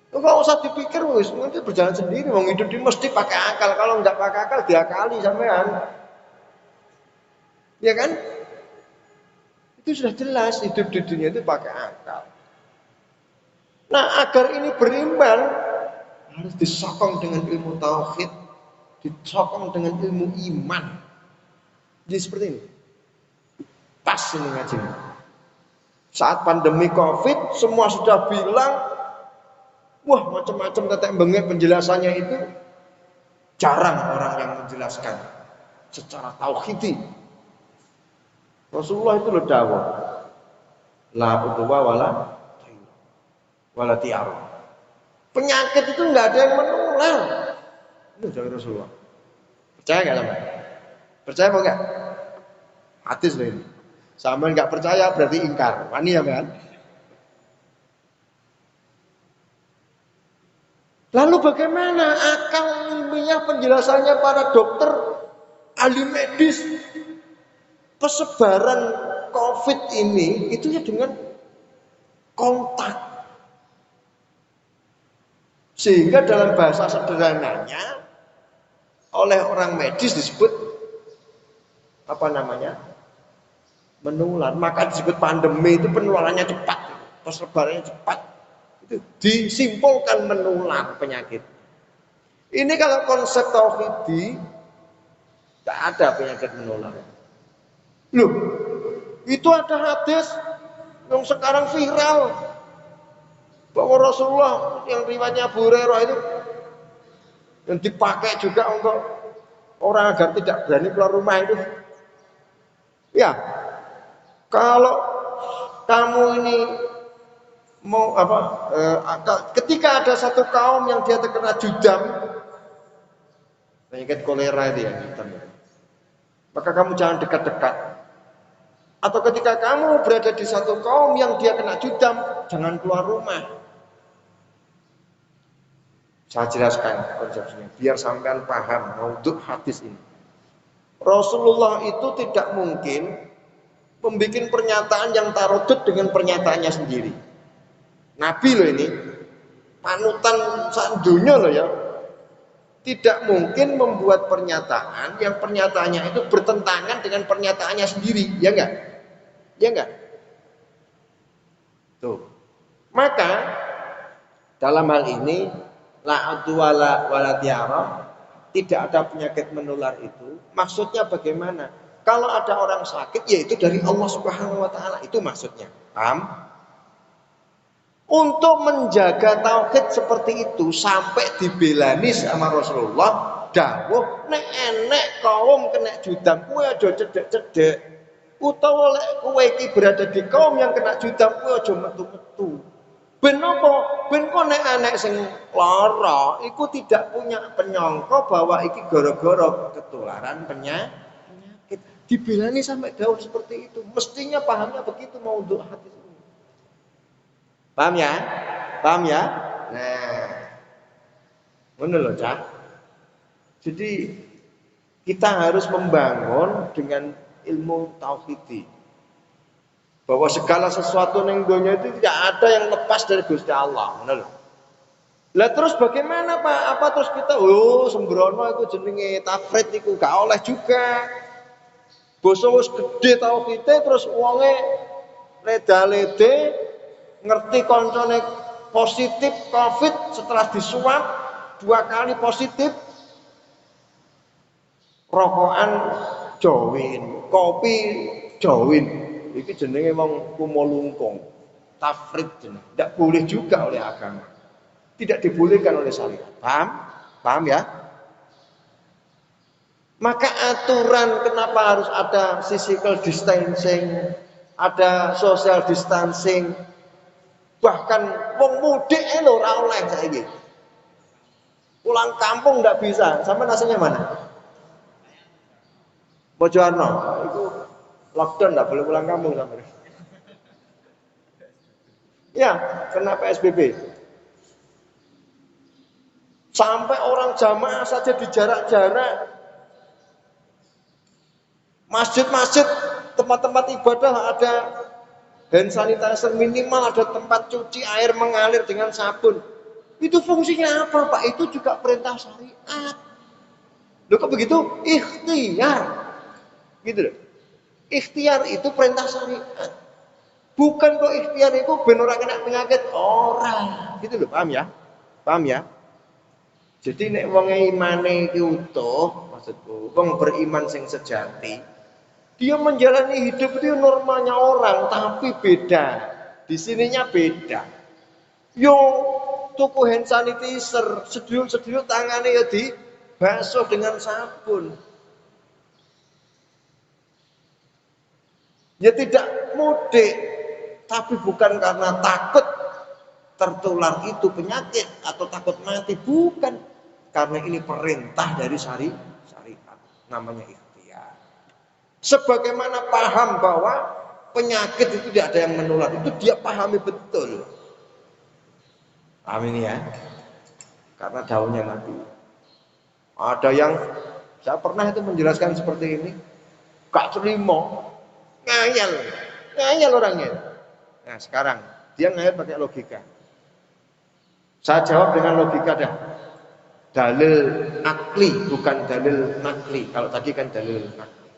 Enggak usah dipikir wis, nanti berjalan sendiri. Wong hidup di mesti pakai akal. Kalau enggak pakai akal diakali sampean. Ya kan? Itu sudah jelas hidup di dunia itu pakai akal. Nah, agar ini berimbang harus disokong dengan ilmu tauhid, disokong dengan ilmu iman. Jadi seperti ini. Pas ini ngaji. Saat pandemi Covid, semua sudah bilang, wah macam-macam tetek bengek penjelasannya itu jarang orang yang menjelaskan secara tauhidi. Rasulullah itu loh dawuh, la udwa wala tiar. Penyakit itu nggak ada yang menular. Itu dari Rasulullah. Percaya nggak sama? Percaya apa enggak? Hadis loh ini. Sama nggak percaya berarti ingkar. Wani ya kan? Lalu bagaimana akal ilmiah penjelasannya para dokter, ahli medis, persebaran COVID ini itu ya dengan kontak. Sehingga dalam bahasa sederhananya oleh orang medis disebut apa namanya? Menular. Maka disebut pandemi itu penularannya cepat, persebarannya cepat. Itu disimpulkan menular penyakit. Ini kalau konsep tauhidi tidak ada penyakit menular. Loh, itu ada hadis yang sekarang viral bahwa Rasulullah yang riwayatnya Abu Hurairah itu yang dipakai juga untuk orang agar tidak berani keluar rumah itu. Ya, kalau kamu ini mau ketika ada satu kaum yang dia terkena judam, penyakit kolera itu ya, maka kamu jangan dekat-dekat. Atau ketika kamu berada di satu kaum yang dia kena judam, jangan keluar rumah. Saya jelaskan konsepnya biar sampean paham maudhu hadis ini. Rasulullah itu tidak mungkin membuat pernyataan yang tarodud dengan pernyataannya sendiri. Nabi loh ini, panutan sak dunya loh ya. Tidak mungkin membuat pernyataan yang pernyataannya itu bertentangan dengan pernyataannya sendiri, ya enggak? Ya enggak? Tuh. Maka dalam hal ini la adwala wala tiara, tidak ada penyakit menular itu. Maksudnya bagaimana? Kalau ada orang sakit, yaitu dari Allah Subhanahu wa taala, itu maksudnya. Paham? Untuk menjaga tauhid seperti itu sampai dibelani sama Rasulullah, dawuh nek enek kaum kena judam kowe aja cedek-cedek. Utawa lek kowe iki berada di kaum yang kena judam kowe aja metu-metu. Ben apa? Ben kok nek anek sing lara iku tidak punya penyangka bahwa iki gara-gara ketularan penyakit. Dibelani sampai daun seperti itu. Mestinya pahamnya begitu mau untuk hadis ini. Paham ya? Paham ya? Nah. Ngono lho, Cak. Jadi kita harus membangun dengan ilmu tauhidi. Bahwa segala sesuatu yang dunia itu tidak ada yang lepas dari Gusti Allah. Benar. Lah terus bagaimana Pak? Apa terus kita sembrono iku jenenge tafrid iku gak oleh juga. Basa wis gedhe tauhide terus wonge leda-lede ngerti koncone positif Covid setelah disuap 2 kali positif. Rokokan join, kopi join. Iki jenenge wong kumolungkung. Tafrid jeneng. Tidak boleh juga oleh agama. Tidak dibolehkan oleh syariat. Paham? Paham ya? Maka aturan kenapa harus ada physical distancing, ada social distancing. Bahkan wong mudik lho ora oleh saiki. Pulang kampung ndak bisa. Sampai asalnya mana? Mojoarno. Itu lockdown nggak boleh pulang kampung sampai. Ya, kena PSBB. Sampai orang jamaah saja di jarak-jarak. Masjid-masjid, tempat-tempat ibadah ada hand sanitizer minimal, ada tempat cuci air mengalir dengan sabun. Itu fungsinya apa, Pak? Itu juga perintah syariat. Loh kok begitu? Ikhtiar. Gitu loh. Ikhtiar itu perintah syariat. Bukan kok ikhtiar itu ben ora kena penyakit orang. Gitu loh, paham ya? Paham ya? Jadi nek wong imane iki utuh, maksudku, wong beriman sing sejati, dia menjalani hidup itu normalnya orang, tapi beda. Di sininya beda. Yo tuku hand sanitizer, sedulur-sedulur tangannya ya di basuh dengan sabun. Ya tidak mudik, tapi bukan karena takut tertular itu penyakit atau takut mati, bukan. Karena ini perintah dari syariat, namanya ikhtiar. Sebagaimana paham bahwa penyakit itu tidak ada yang menular, itu dia pahami betul. Amin ya. Karena daunnya Nabi. Ada yang saya pernah itu menjelaskan seperti ini, gak terima, ngayal orangnya. Nah sekarang dia ngayal pakai logika. Saya jawab dengan logika dah. Dalil akli bukan dalil nakli. Kalau tadi kan dalil nakli.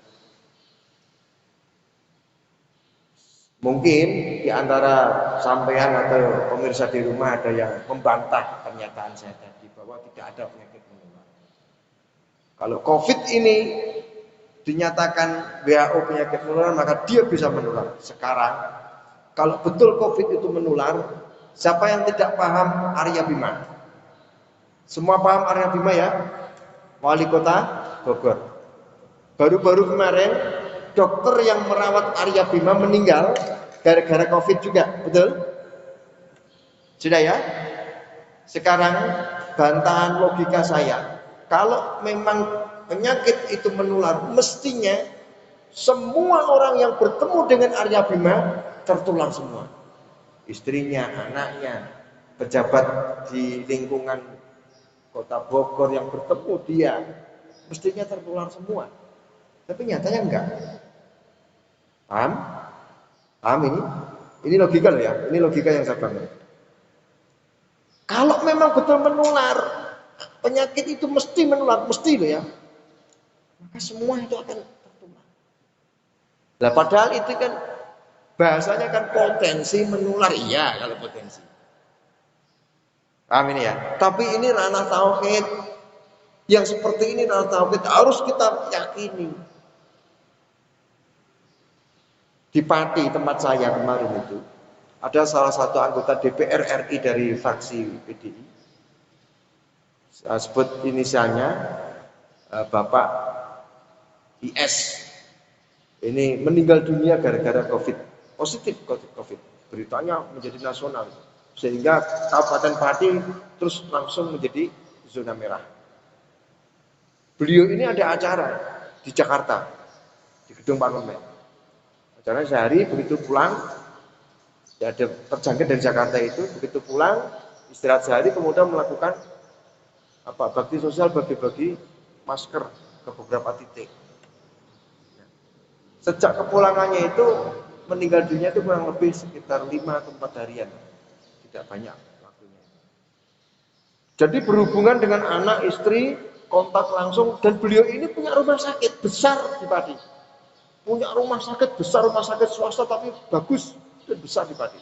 Mungkin di antara sampean atau pemirsa di rumah ada yang membantah pernyataan saya tadi bahwa tidak ada penyakit menular. Kalau COVID ini dinyatakan WHO penyakit menular, maka dia bisa menular. Sekarang, kalau betul COVID itu menular, siapa yang tidak paham Arya Bima? Semua paham Arya Bima ya? Wali Kota Bogor. Baru-baru kemarin dokter yang merawat Arya Bima meninggal gara-gara COVID juga, betul? Sudah ya? Sekarang bantahan logika saya, kalau memang penyakit itu menular, mestinya semua orang yang bertemu dengan Arya Bima tertular semua. Istrinya, anaknya, pejabat di lingkungan Kota Bogor yang bertemu dia, mestinya tertular semua. Tapi nyatanya enggak. Paham? Paham ini? Ini logika loh ya. Ini logika yang saya bangun. Kalau memang betul menular, penyakit itu mesti menular, mesti loh ya. Maka semua itu akan tertular. Nah padahal itu kan bahasanya kan potensi menular, iya kalau potensi. Paham ini ya? Tapi ini ranah tauhid. Yang seperti ini ranah tauhid harus kita yakini. Di Pati tempat saya kemarin itu ada salah satu anggota DPR RI dari fraksi PDI. Saya sebut inisialnya Bapak IS. Ini meninggal dunia gara-gara COVID. Positif COVID. Beritanya menjadi nasional. Sehingga Kabupaten Pati terus langsung menjadi zona merah. Beliau ini ada acara di Jakarta, di gedung parlemen. Acara sehari, begitu pulang, ya ada terjangkit dari Jakarta itu, begitu pulang, istirahat sehari, kemudian melakukan bakti sosial, bagi-bagi masker ke beberapa titik. Sejak kepulangannya itu, meninggal dunia itu kurang lebih sekitar 5 atau 4 harian. Tidak banyak waktunya. Jadi berhubungan dengan anak, istri, kontak langsung, dan beliau ini punya rumah sakit besar di Pati. Punya rumah sakit besar, rumah sakit swasta tapi bagus dan besar di Pati.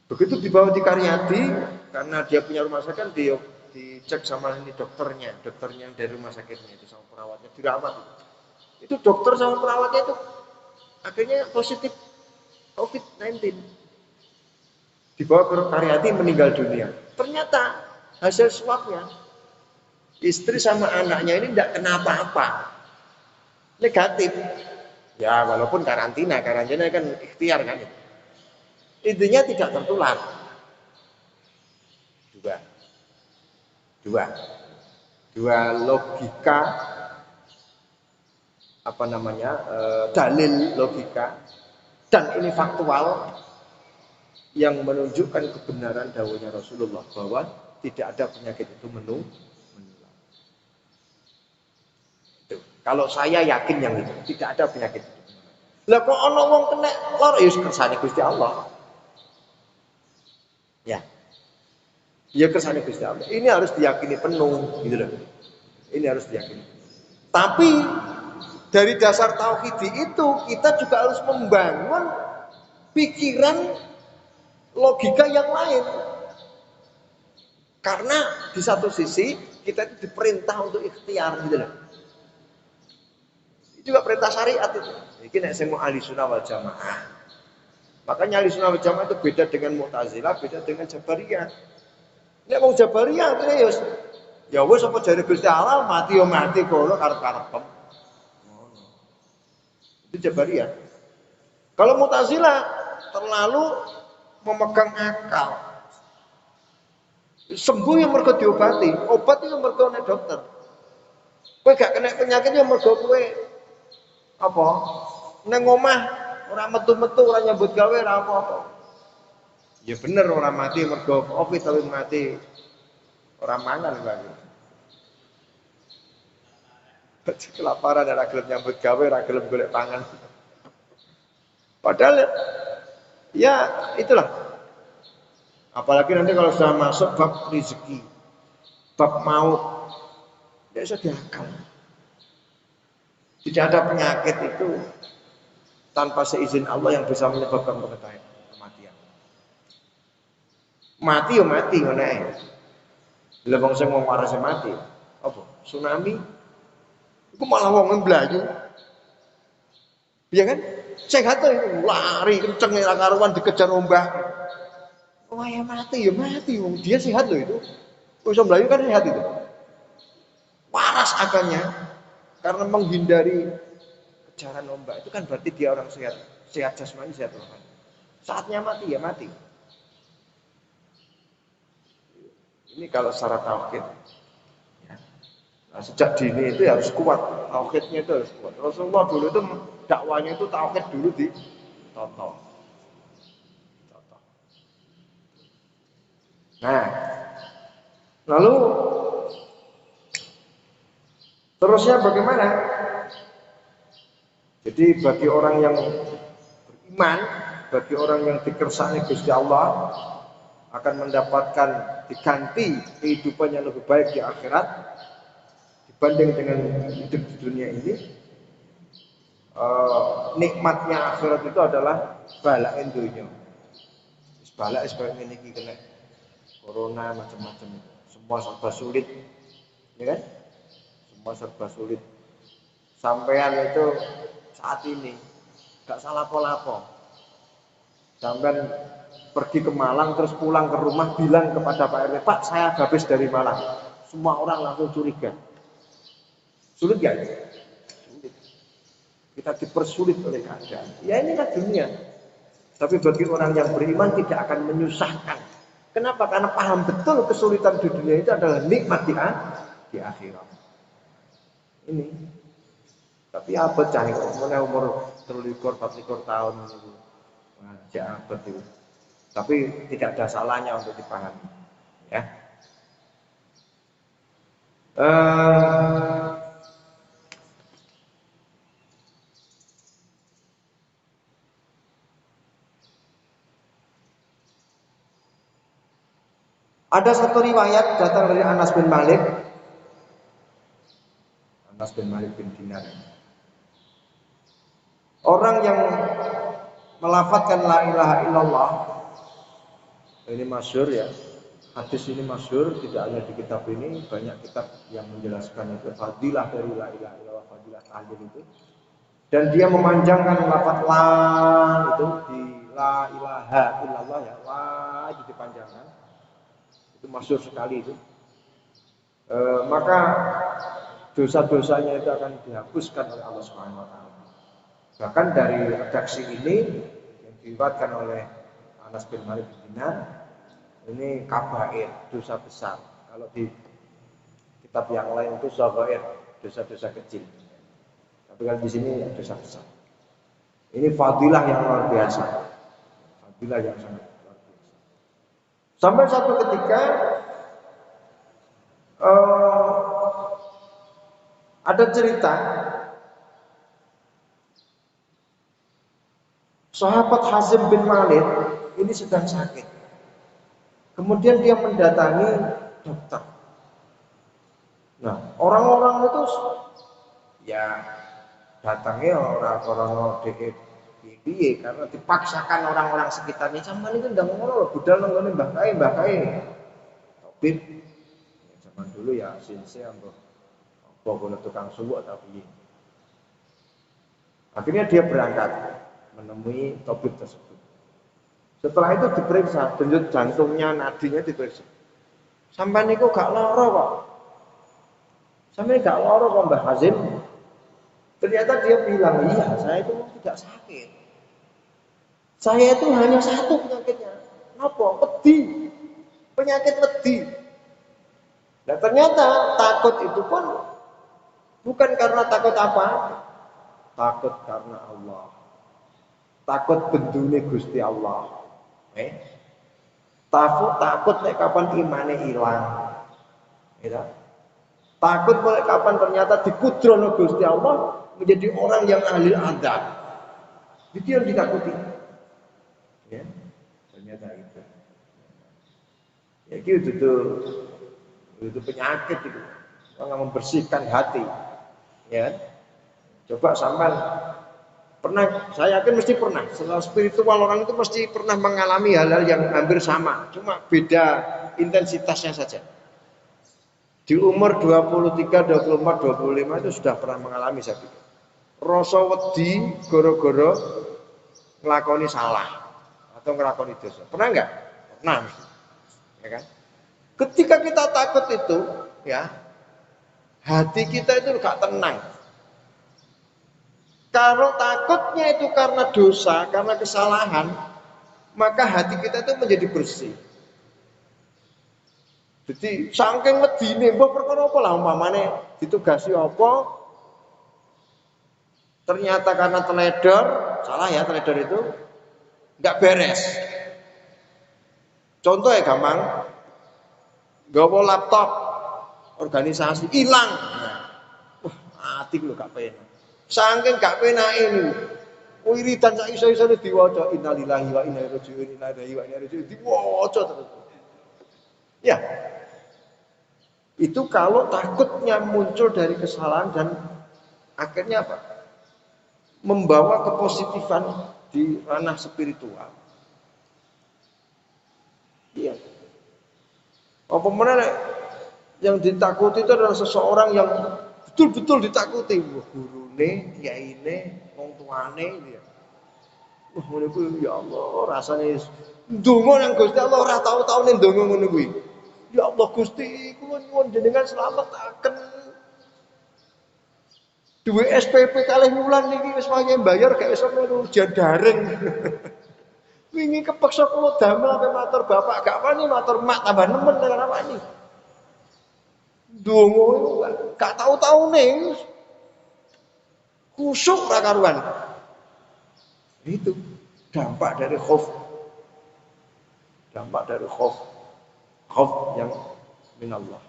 Begitu dibawa di Karyadi, karena dia punya rumah sakit, dia dicek sama ini dokternya yang dari rumah sakitnya itu sama perawatnya, dirawat. Itu dokter sama perawatnya itu akhirnya positif COVID-19. Dibawa ke Karyadi, meninggal dunia. Ternyata hasil swabnya istri sama anaknya ini tidak kena apa-apa, negatif. Ya walaupun karantina kan ikhtiar kan. Intinya tidak tertular. Dua logika dalil logika dan ini faktual yang menunjukkan kebenaran dawuhnya Rasulullah bahwa tidak ada penyakit itu menular. Kalau saya yakin yang itu tidak ada penyakit itu. Lah kok ana wong kena lara ya kersane Gusti Allah. Ya. Ya kersane Gusti Allah. Ini harus diyakini penuh gitu loh. Ini harus diyakini. Tapi dari dasar tauhid itu kita juga harus membangun pikiran logika yang lain. Karena di satu sisi kita itu diperintah untuk ikhtiar gitu loh. Itu juga perintah syariat itu. Ini nek sing ahli sunnah wal jamaah. Makanya ahli sunnah wal jamaah itu beda dengan Mu'tazilah, beda dengan Jabariyah. Nek mau Jabariyah terus ya wis apa jare Gusti Allah mati yo mati kono karep-karepem. Itu Jabariyah. Kalau Mu'tazilah terlalu memegang akal. Sembuh yang mergo diobati, obat itu mergo nek dokter. Kowe gak kena penyakit yang mergo kowe apa? Nang omah ora metu-metu, ora nyambut gawe, ora apa-apa. Ya bener orang mati mergo Covid tapi mati orang mangan lagi. Kelaparan ora gelem nyambut gawe, ora gelem golek pangan. Padahal ya itulah. Apalagi nanti kalau sudah masuk bab rezeki, bab maut, ya bisa diakal. Tidak ada penyakit itu tanpa seizin Allah yang bisa menyebabkan kematian. Mati ya mati ngono ae. Lha wong sing wong waras mati. Apa? Tsunami. Iku malah wong mblayu. Iya kan? Sehat tuh lari kenceng ora karuan dikejar ombak. Wah ya mati, wong dia sehat loh itu. Bisa mblayu kan sehat itu. Waras akalnya karena menghindari kejaran ombak itu kan berarti dia orang sehat, sehat jasmani, sehat rohani. Saatnya mati ya mati. Ini kalau secara tauhid. Ya. Nah, sejak dini itu harus kuat, tauhidnya itu harus kuat. Rasulullah dulu itu dakwanya itu tauhid dulu ditoto. Nah, lalu terusnya bagaimana? Jadi bagi orang yang beriman, bagi orang yang dikersakni Gusti Allah akan mendapatkan diganti kehidupan yang lebih baik di akhirat dibanding dengan hidup di dunia ini. Nikmatnya akhirat itu adalah balain dunia. Balak sebagai ini kena corona macam-macam, semua serba sulit, ya kan? Semua serba sulit. Sampean itu saat ini gak salah lapo-lapo. Sampean pergi ke Malang terus pulang ke rumah bilang kepada Pak RW, Pak saya habis dari Malang. Semua orang langsung curiga. Sulit gak? Sulit. Kita dipersulit oleh keadaan. Ya inilah dunia. Tapi bagi orang yang beriman tidak akan menyusahkan. Kenapa? Karena paham betul kesulitan di dunia itu adalah nikmat di akhirat. Ini. Tapi apa cahaya umur 23, 24 tahun itu. Wajah abad itu. Tapi tidak ada salahnya untuk dipahami. Ya. Ada satu riwayat datang dari Anas bin Malik bin Dinar. Orang yang melafadzkan la ilaha illallah, ini masyhur ya. Hadis ini masyhur, tidak hanya di kitab ini, banyak kitab yang menjelaskan itu fadilah dari la ilaha illallah, fadilah tahlil itu. Dan dia memanjangkan lafaz la itu di la ilaha illallah ya, la itu dipanjangkan. Itu masyhur sekali itu. Maka dosa-dosanya itu akan dihapuskan oleh Allah Subhanahu wa taala. Bahkan dari redaksi ini yang diriwayatkan oleh Anas bin Malik bin Dinar, ini kabair, dosa besar. Kalau di kitab yang lain itu sabair, dosa-dosa kecil. Tapi kalau di sini dosa besar. Ini fadilah yang luar biasa. Fadilah yang sangat luar biasa. Sampai satu ketika ada cerita sahabat Hazim bin Malik ini sedang sakit. Kemudian dia mendatangi dokter. Nah, orang-orang itu ya datangnya orang krana dhek piye karena dipaksakan orang-orang sekitarnya sampean itu ndang ngono lho budal nang ngene mbah kae topit zaman dulu ya sinse ambo apa kono tukang suwuk ta piye akhirnya dia berangkat menemui topik tersebut setelah itu diperiksa denyut jantungnya nadinya diperiksa sampean niku gak lara kok sampean gak lara kok Mbah Hazim ternyata dia bilang iya saya itu tidak sakit saya itu hanya satu penyakitnya apa? Wedi penyakit wedi nah ternyata takut itu pun bukan karena takut apa takut karena Allah takut bendune Gusti Allah takut nek kapan imane ilang gitu. Takut mulai kapan ternyata dikudrono Gusti Allah menjadi orang yang ahli adab. Itu yang ditakuti. Ya, ternyata itu. Ya itu penyakit itu. Orang membersihkan hati. Ya. Coba sampai pernah, saya yakin mesti pernah. Setelah spiritual orang itu mesti pernah mengalami hal-hal yang hampir sama, cuma beda intensitasnya saja. Di umur 23, 24, 25 itu sudah pernah mengalami saya pikir. Rasa wedi goro-goro nglakoni salah atau nglakoni dosa. Pernah enggak? Pernah mesti. Ya kan? Ketika kita takut itu, ya, hati kita itu enggak tenang. Kalau takutnya itu karena dosa, karena kesalahan, maka hati kita itu menjadi bersih. Jadi saking medine mbok perkara apa lah umpamane ditugasi apa ternyata karena teledor, salah ya teledor itu enggak beres. Contoh ya gampang. Nggawa laptop organisasi hilang. Wah, ati lho gak penak. Saking gak penake niku. Wiridan sak iso-isone diwaca innalillahi wa inna ilaihi raji'un innalillahi wa inna ilaihi raji'un diwaca terus. Ya. Itu kalau takutnya muncul dari kesalahan dan akhirnya apa? Membawa kepositifan di ranah spiritual. Iya. Apa mana yang ditakuti itu adalah seseorang yang betul-betul ditakuti. Wah, gurune, kiyaine, wong tuane ya. Wah, ngono kuwi ya Allah, rasane ndonga nang Gusti Allah ora tau-taune ndonga ngono kuwi. Ya Allah Gusti, kula nyuwun jenengan slametaken. Duwe SPP kalih wulan niki wis wayahe bayar gak iso melu ujian daring. Wingi kepeksa kula damel ape matur bapak gak wani matur mak tambah nemen ora wani. Ndonga gak tau-taune. Kusuk ora karuan. Itu dampak dari khauf. Dampak dari khauf yang minallah.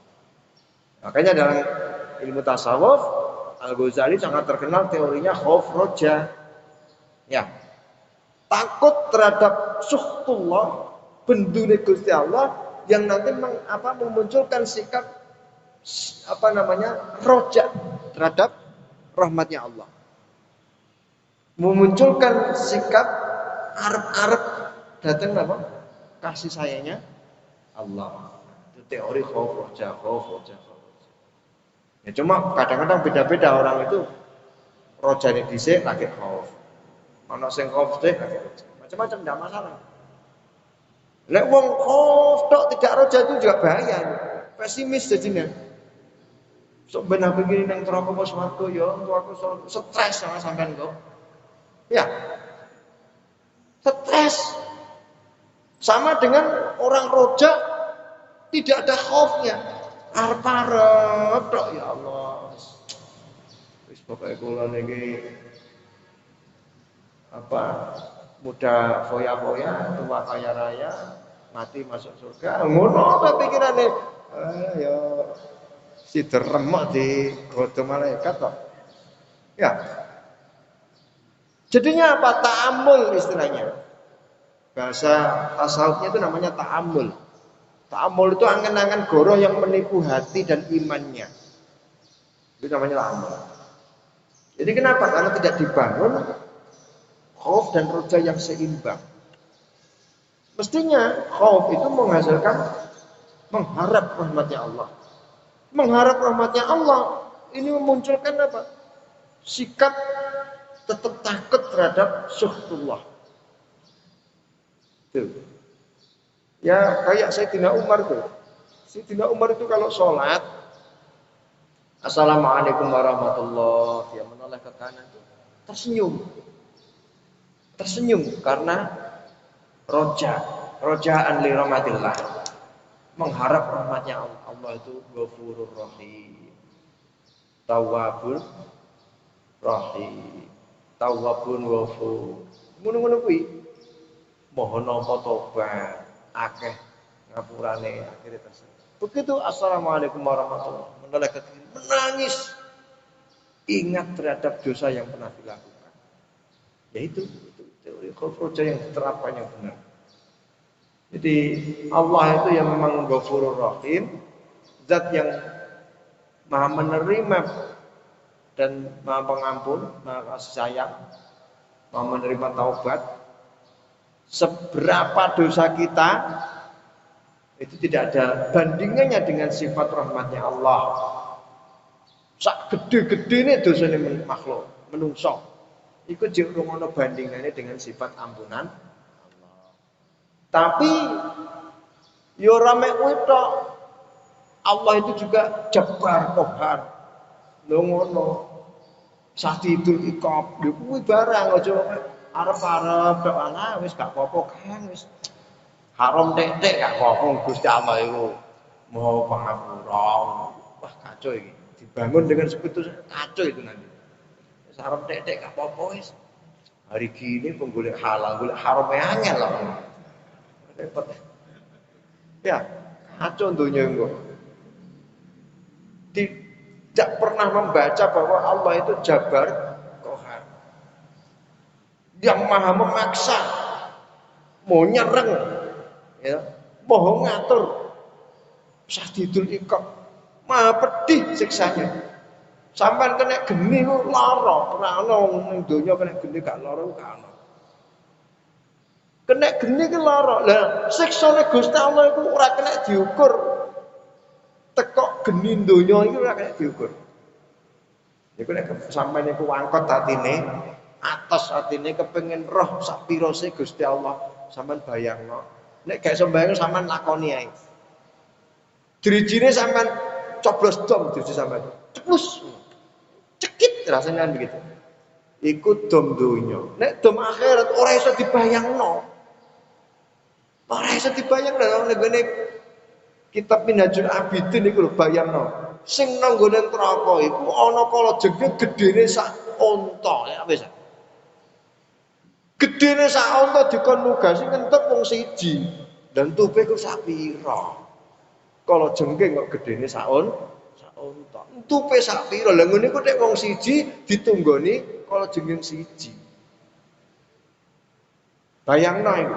Makanya dalam ilmu tasawuf Al-Ghazali sangat terkenal teorinya khauf roja. Ya. Takut terhadap suhtullah, bendune Gusti Allah yang nanti memunculkan sikap roja terhadap rahmatnya Allah. Memunculkan sikap arep-arep datang kasih sayangnya Allah. Itu teori khauf roja. Ya cuma kadang-kadang beda-beda orang itu rojane dhisik lagi khauf. Ana sing khauf dhisik lagi roja. Macam-macam enggak masalah. Nek wong khauf tok tidak roja itu juga bahaya. Pesimis jadinya. Sok ben aku iki nang neraka apa swarga ya, aku stres sama sampean kok. Ya. Stres. Sama dengan orang roja tidak ada khaufnya. Arep-arep tok ya Allah. Wis pokoke kula niki muda foya-foya, tua kaya raya, mati masuk surga. Ngono ta pikirane. Ya si remek di godo malaikat kok. Ya. Jadinya apa? Ta'amul istilahnya. Bahasa tasawufnya itu namanya ta'amul. Ta'amul itu angan-angan goroh yang menipu hati dan imannya. Itu namanya ta'amul. Jadi kenapa? Karena tidak dibangun khauf dan roja yang seimbang. Mestinya khauf itu menghasilkan mengharap rahmatnya Allah. Mengharap rahmatnya Allah ini memunculkan apa? Sikap tetap takut terhadap suhtullah. Tuh. Ya kayak Sayyidina Umar tuh. Sayyidina Umar itu kalau sholat, Assalamualaikum warahmatullahi, dia menoleh ke kanan tuh tersenyum karena rojaan li rahmatillah, mengharap rahmatnya Allah. Allah itu Ghafurur Rahim, Tawwabur Rahim, Tawwabun Ghafur. Ngono-ngono kuwi mohon apa tobat akeh ngapurane akhirnya tersenyum. Begitu Assalamualaikum warahmatullahi, menoleh ke kiri, menangis, ingat terhadap dosa yang pernah dilakukan. Yaitu teori khauf yang diterapkan yang benar. Jadi Allah itu yang memang Ghafurur Rahim, zat yang maha menerima dan maha pengampun, maha kasih sayang, maha menerima taubat. Seberapa dosa kita itu tidak ada bandingannya dengan sifat rahmatnya Allah. Sak gede-gede ini dosa ini makhluk menungso. Iku jek ngono bandingannya dengan sifat ampunan Allah. Tapi yo rame tok. Allah itu juga Jabbar Qahhar. Lho ngono. Sadidul Iqab. Lho kuwi barang aja arep-arep tok ana wis gak apa-apa kan wis. Haram tek-tek gak apa-apa Gusti Allah iku. Mau pangapura. Wah kacau iki. Dibangun dengan seperti itu kacau itu nanti. Haram tek-tek gak apa-apa wis. Hari gini penggolek halal, golek haram angel lah. Repot. Ya, kacau dunia engko. Tidak pernah membaca bahwa Allah itu Jabbar Qahhar. Yang maha memaksa, mau nyereng, ya, mau ngatur, Sadidul Iqab, maha pedih siksanya. Sampai kena geni lu lara, ora ono ning donya kena geni gak lara gak ono. Kena geni ki lara. Lah siksane Gusti Allah iku ora kena diukur. Tekok geni donya iki ora kena diukur. Iku nek sampeyan iku wangkot atine, atos atine kepengin roh sak pirose Gusti Allah, sampeyan bayangno. Nek gak iso bayang sampeyan lakoni ae. Drijine sampeyan coblos dom driji sampeyan. Ceplus. Cekit rasanya kan begitu. Iku dom donya. Nek dom akhirat ora iso dibayangno. Ora iso dibayangno nek ngene kitab Minhajul Abidin iku lho bayangno. Sing nang nggone neraka iku ana kala jengking gedene sak unta, ya wis. Gedene sak unta dikon nugasi ngentek wong siji. Dan tupe ku sak pira. Kala jengking kok gedene sak unta. Tupe sak pira. Lah ngene ku nek wong siji ditunggoni kala jengking siji. Bayangno iku.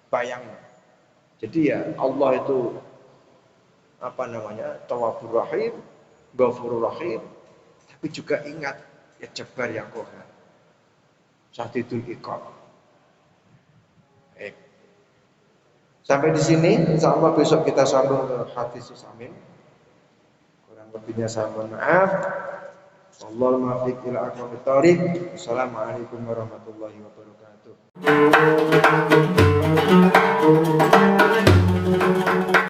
Bayangno. Jadi ya Allah itu apa namanya? Tawwabur Rahim, Ghafurur Rahim. Tapi juga ingat ya Jabbar yang Qahhar. Sadidul Iqab. Sampai di sini, insyaallah besok kita sambung ke hadis Amin. Kurang lebihnya saya mohon maaf. Wallahu muwaffiq ila aqwamit thoriq. Assalamualaikum warahmatullahi wabarakatuh.